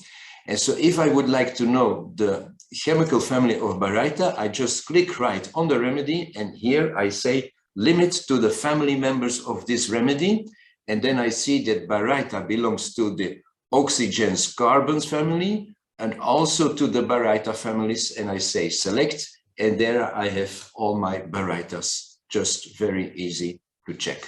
and so if I would like to know the chemical family of Baryta, I just click right on the remedy, and here I say limit to the family members of this remedy, and then I see that Baryta belongs to the oxygens carbons family and also to the Baryta families, and I say select, and there I have all my Barytas, just very easy to check.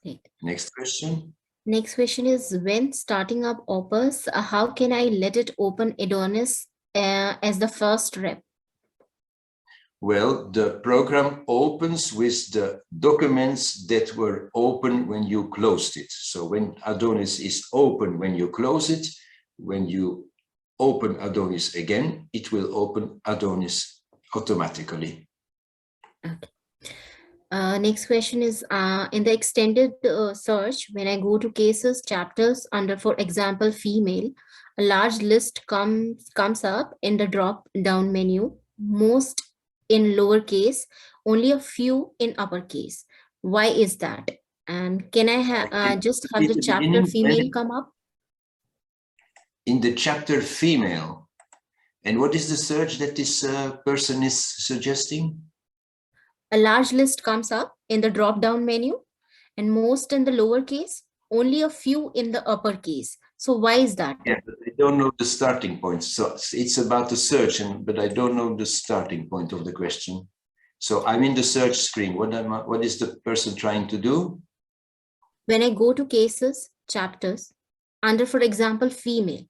Great. Next question. Next question is, when starting up Opus, how can I let it open Adonis as the first rep? Well, the program opens with the documents that were open when you closed it. So when Adonis is open when you close it, when you open Adonis again, it will open Adonis automatically. Okay. Next question is, in the extended search, when I go to cases, chapters under, for example, female, a large list comes up in the drop down menu, most in lowercase, only a few in uppercase. Why is that? And can I just have the chapter female come up? In the chapter female. And what is the search that this person is suggesting? A large list comes up in the drop-down menu, and most in the lowercase, only a few in the uppercase. So why is that? Yeah, but I don't know the starting point. So it's about the search, but I don't know the starting point of the question. So I'm in the search screen. What is the person trying to do? When I go to cases, chapters, under, for example, female,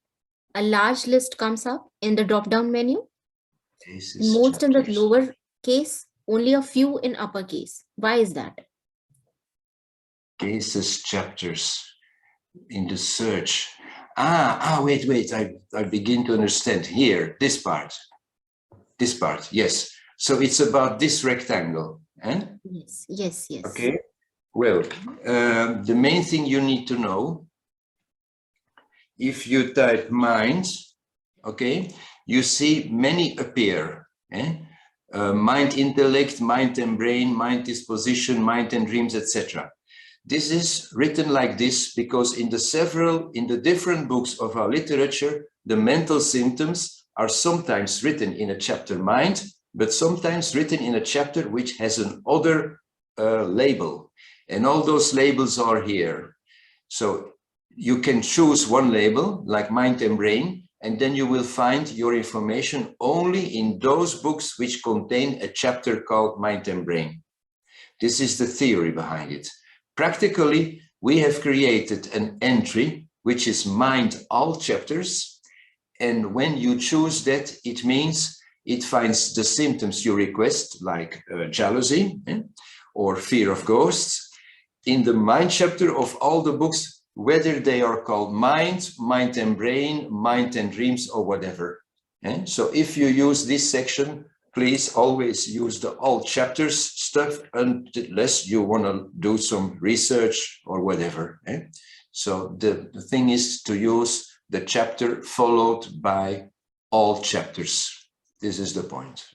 a large list comes up in the drop-down menu. Cases, Most chapters. in the lower case, only a few in uppercase. Why is that? Cases, chapters in the search. Wait. I begin to understand here. This part. Yes. So it's about this rectangle. Eh? Yes. Okay. Well, the main thing you need to know, if you type mind, okay, you see many appear. Mind, intellect, mind and brain, mind disposition, mind and dreams, etc. This is written like this because in the different books of our literature, the mental symptoms are sometimes written in a chapter mind, but sometimes written in a chapter which has an other label. And all those labels are here. So you can choose one label like mind and brain, and then you will find your information only in those books which contain a chapter called mind and brain. This is the theory behind it. Practically, we have created an entry which is mind all chapters. And when you choose that, it means it finds the symptoms you request, like jealousy or fear of ghosts, in the mind chapter of all the books, whether they are called mind, mind and brain, mind and dreams, or whatever. So if you use this section, please always use the all chapters stuff unless you want to do some research or whatever. So the thing is to use the chapter followed by all chapters. This is the point.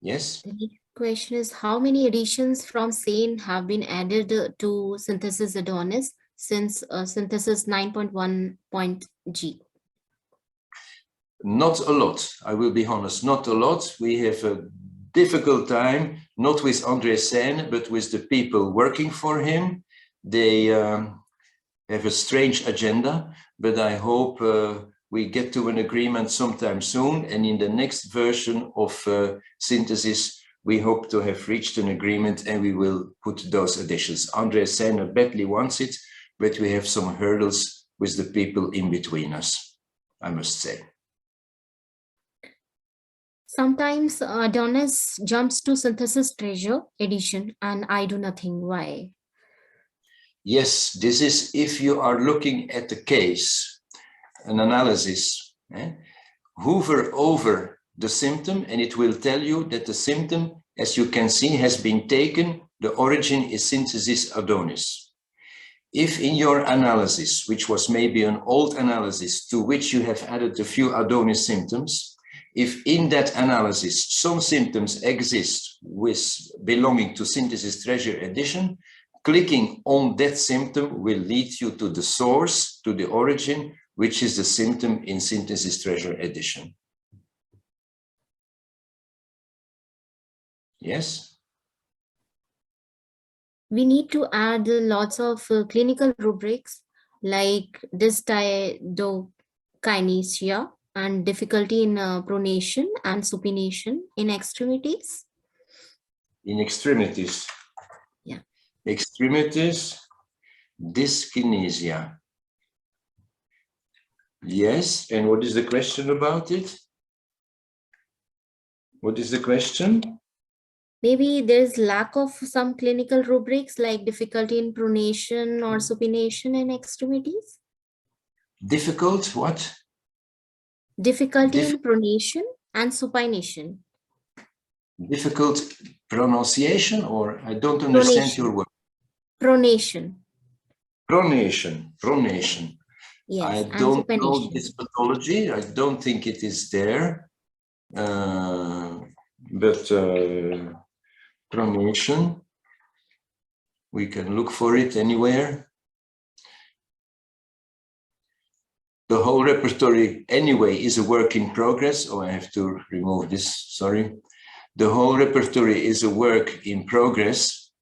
Yes? The next question is, how many editions from SANE have been added to Synthesis Adonis since Synthesis 9.1.g? Not a lot, I will be honest, not a lot. We have a difficult time, not with André Seine, but with the people working for him. They have a strange agenda, but I hope we get to an agreement sometime soon. And in the next version of Synthesis, we hope to have reached an agreement and we will put those additions. André Seine badly wants it, but we have some hurdles with the people in between us, I must say. Sometimes Adonis jumps to Synthesis Treasure edition and I do nothing. Why? Yes, this is if you are looking at the case, an analysis, hover over the symptom and it will tell you that the symptom, as you can see, has been taken. The origin is Synthesis Adonis. If in your analysis, which was maybe an old analysis to which you have added a few Adonis symptoms, if in that analysis some symptoms exist with belonging to Synthesis Treasure edition, clicking on that symptom will lead you to the source, to the origin, which is the symptom in Synthesis Treasure edition. Yes? We need to add lots of clinical rubrics like dysdiadokinesia and difficulty in pronation and supination in extremities. In extremities. Yeah. Extremities, dyskinesia. Yes, and what is the question about it? What is the question? Maybe there's lack of some clinical rubrics like difficulty in pronation or supination in extremities. Difficult, what? Difficulty in pronation and supination. difficult pronunciation, or I don't understand your word. Pronation. Pronation. Yes, I and don't know supination. this pathology. I don't think it is there. But pronation, we can look for it anywhere. The whole repertory anyway is a work in progress. Oh, I have to remove this, sorry. The whole repertory is a work in progress.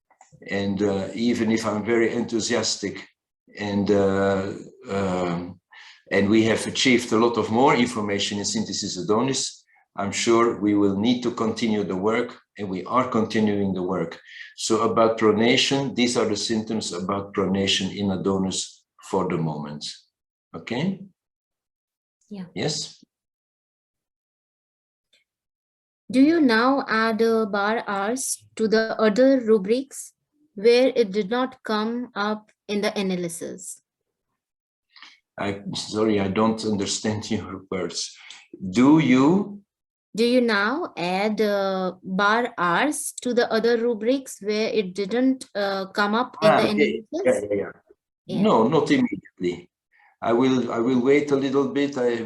And even if I'm very enthusiastic and we have achieved a lot of more information in Synthesis Adonis, I'm sure we will need to continue the work, and we are continuing the work. So about pronation, these are the symptoms about pronation in Adonis for the moment. Okay? Yeah. Yes? Do you now add bar Rs to the other rubrics where it did not come up in the analysis? Sorry, I don't understand your words. Do you now add bar Rs to the other rubrics where it didn't come up in the okay. analysis? Yeah. Yeah. No, not immediately. I will wait a little bit. I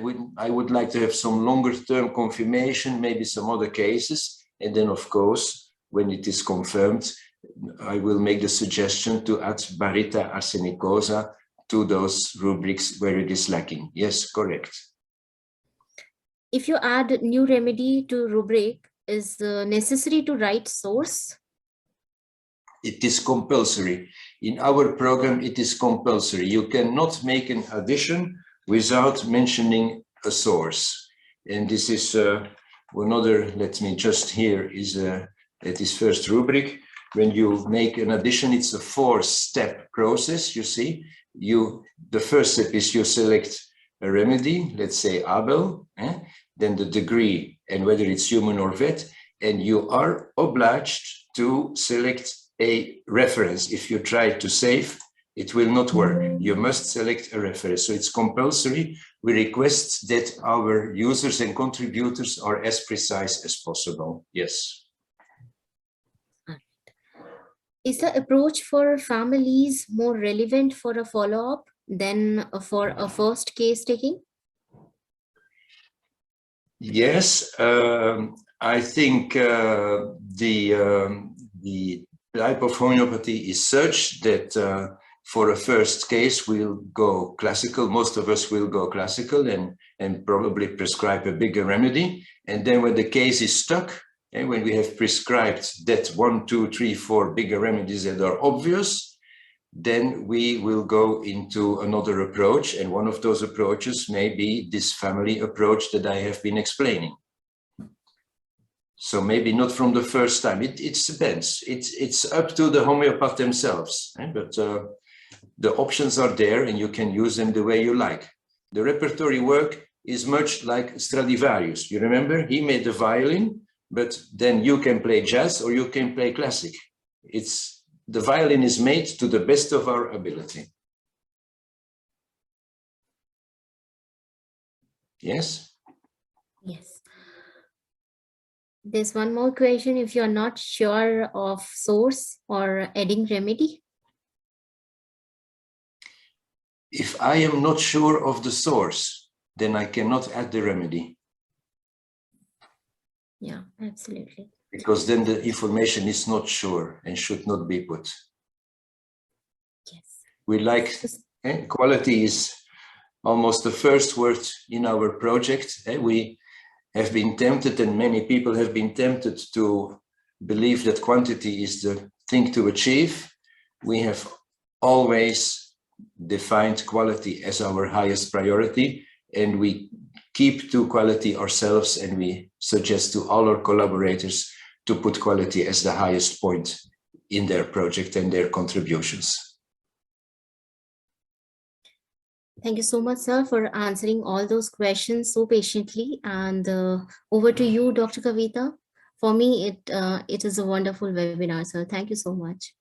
would like to have some longer term confirmation, maybe some other cases. And then of course, when it is confirmed, I will make the suggestion to add Barita arsenicosa to those rubrics where it is lacking. Yes, correct. If you add new remedy to rubric, is necessary to write source? It is compulsory. In our program, it is compulsory. You cannot make an addition without mentioning a source. And this is another, let me just here, is at this first rubric. When you make an addition, it's a 4-step process, you see. The first step is you select a remedy, let's say Abel, then the degree and whether it's human or vet, and you are obliged to select a reference. If you try to save, it will not work. You must select a reference. So it's compulsory. We request that our users and contributors are as precise as possible. Yes. Is the approach for families more relevant for a follow-up than for a first case taking? Yes, I think the type of homeopathy is such that for a first case, we'll go classical. Most of us will go classical and probably prescribe a bigger remedy. And then when the case is stuck, and when we have prescribed that 1, 2, 3, 4 bigger remedies that are obvious, then we will go into another approach. And one of those approaches may be this family approach that I have been explaining. So maybe not from the first time. It depends. It's up to the homeopath themselves. But the options are there and you can use them the way you like. The repertory work is much like Stradivarius. You remember? He made the violin, but then you can play jazz or you can play classic. The violin is made to the best of our ability. Yes? Yes. There's one more question. If you're not sure of source or adding remedy? If I am not sure of the source, then I cannot add the remedy. Yeah, absolutely. Because then the information is not sure and should not be put. Yes. We like, quality is almost the first word in our project. We have been tempted, and many people have been tempted to believe that quantity is the thing to achieve. We have always defined quality as our highest priority, and we keep to quality ourselves, and we suggest to all our collaborators to put quality as the highest point in their project and their contributions. Thank you so much, sir, for answering all those questions so patiently. And over to you, Dr. Kavita. For me, it is a wonderful webinar, sir. Thank you so much.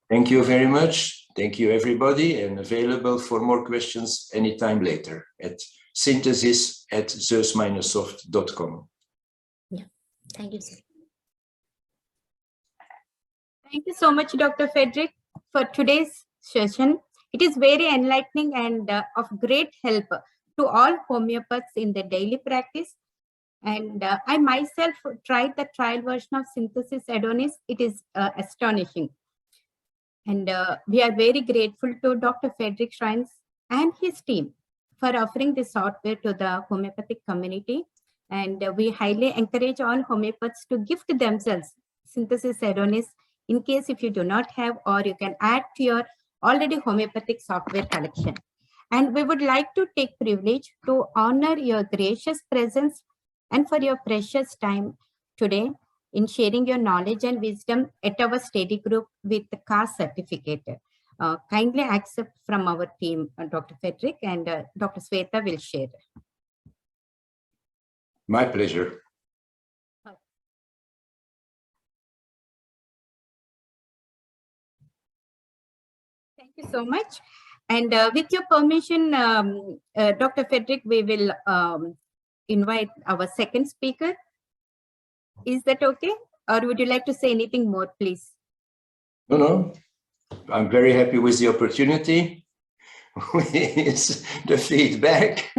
Thank you very much. Thank you, everybody, and available for more questions anytime later at synthesis@zeus-soft.com. Yeah, thank you, sir. Thank you so much, Dr. Frederik, for today's session. It is very enlightening and of great help to all homeopaths in their daily practice. And I myself tried the trial version of Synthesis Adonis. It is astonishing. And we are very grateful to Dr. Frederik Schroyens and his team for offering this software to the homeopathic community. And we highly encourage all homeopaths to gift themselves Synthesis Adonis in case if you do not have, or you can add to your already homeopathic software collection. And we would like to take privilege to honor your gracious presence and for your precious time today in sharing your knowledge and wisdom at our study group with the KHA certificate. Kindly accept from our team, Dr. Frederik, and Dr. Sweta will share. My pleasure. Thank you so much. And with your permission, Dr. Frederik, we will invite our second speaker. Is that okay? Or would you like to say anything more, please? No. I'm very happy with the opportunity, with the feedback.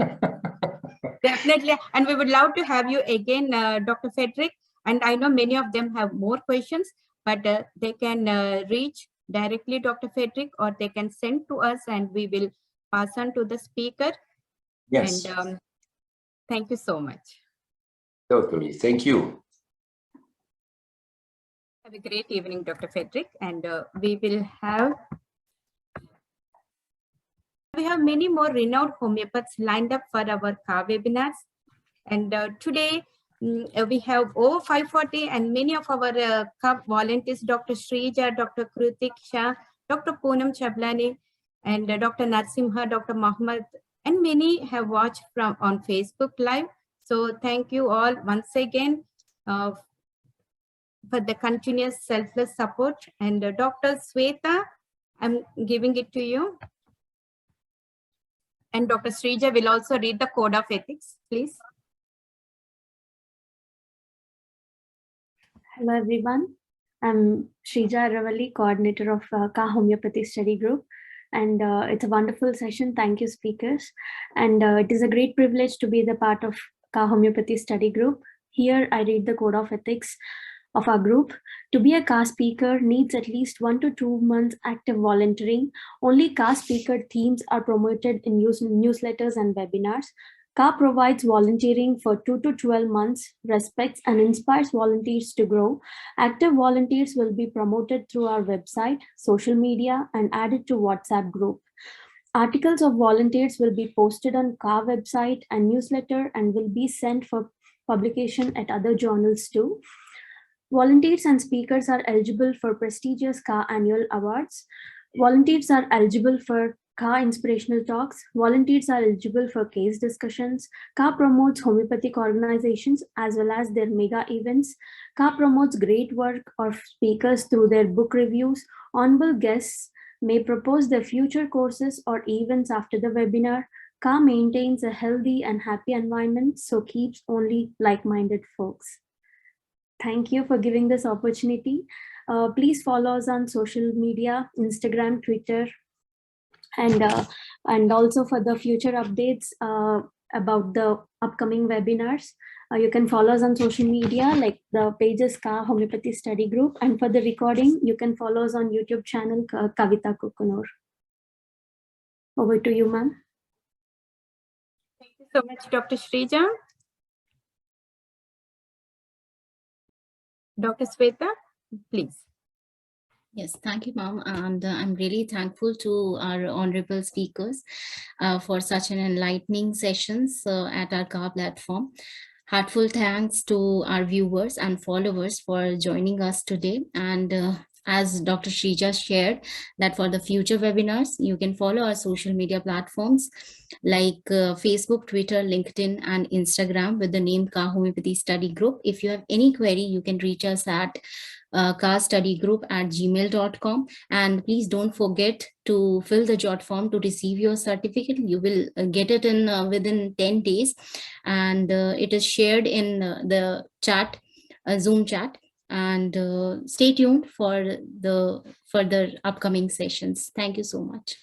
Definitely. And we would love to have you again, Dr. Frederik. And I know many of them have more questions, but they can reach directly Dr. Frederik, or they can send to us and we will pass on to the speaker. Yes. And thank you so much. Totally. Thank you. Have a great evening, Dr. Frederik. And we have many more renowned homeopaths lined up for our KHA webinars. And today we have over 540, and many of our KHA volunteers, Dr. Shrija, Dr. Krutik Shah, Dr. Poonam Chablani, and Dr. Narsimha, Dr. Mohammed, and many have watched from on Facebook Live. So thank you all once again for the continuous selfless support. And Dr. Sweta, I'm giving it to you. And Dr. Shrija will also read the Code of Ethics, please. Hello, everyone. I'm Shrija Ravali, coordinator of KHA Homeopathy Study Group. And it's a wonderful session. Thank you, speakers. And it is a great privilege to be the part of KHA Homeopathy Study Group. Here, I read the Code of Ethics of our group. To be a KHA speaker needs at least 1 to 2 months active volunteering. Only KHA speaker themes are promoted in newsletters and webinars. KHA provides volunteering for 2 to 12 months, respects and inspires volunteers to grow. Active volunteers will be promoted through our website, social media, and added to WhatsApp group. Articles of volunteers will be posted on KHA website and newsletter and will be sent for publication at other journals too. Volunteers and speakers are eligible for prestigious KHA annual awards. Volunteers are eligible for KHA inspirational talks. Volunteers are eligible for case discussions. KHA promotes homeopathic organizations as well as their mega events. KHA promotes great work of speakers through their book reviews. Honorable guests may propose their future courses or events after the webinar. KHA maintains a healthy and happy environment, so keeps only like-minded folks. Thank you for giving this opportunity. Please follow us on social media, Instagram, Twitter, and also for the future updates about the upcoming webinars. You can follow us on social media, like the pages KHA Homeopathy Study Group, and for the recording, you can follow us on YouTube channel Kavita Kukunur. Over to you, ma'am. Thank you so much, Dr. Shrija. Dr. Sweta, please. Yes, thank you, ma'am. And I'm really thankful to our honorable speakers for such an enlightening sessions at our KHA platform. Heartfelt thanks to our viewers and followers for joining us today. And as Dr. Shrija shared, that for the future webinars, you can follow our social media platforms like Facebook, Twitter, LinkedIn, and Instagram with the name KHA Homeopathy Study Group. If you have any query, you can reach us at khastudygroup@gmail.com. And please don't forget to fill the jot form to receive your certificate. You will get it in within 10 days. And it is shared in the chat, Zoom chat. and stay tuned for the further upcoming sessions. Thank you so much.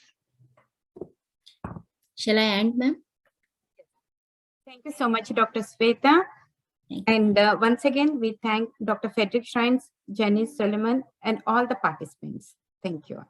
Shall I end, ma'am? Thank you so much, Dr. Sweta. And once again, we thank Dr. Frederik Schroyens, Janice Solomon, and all the participants. Thank you.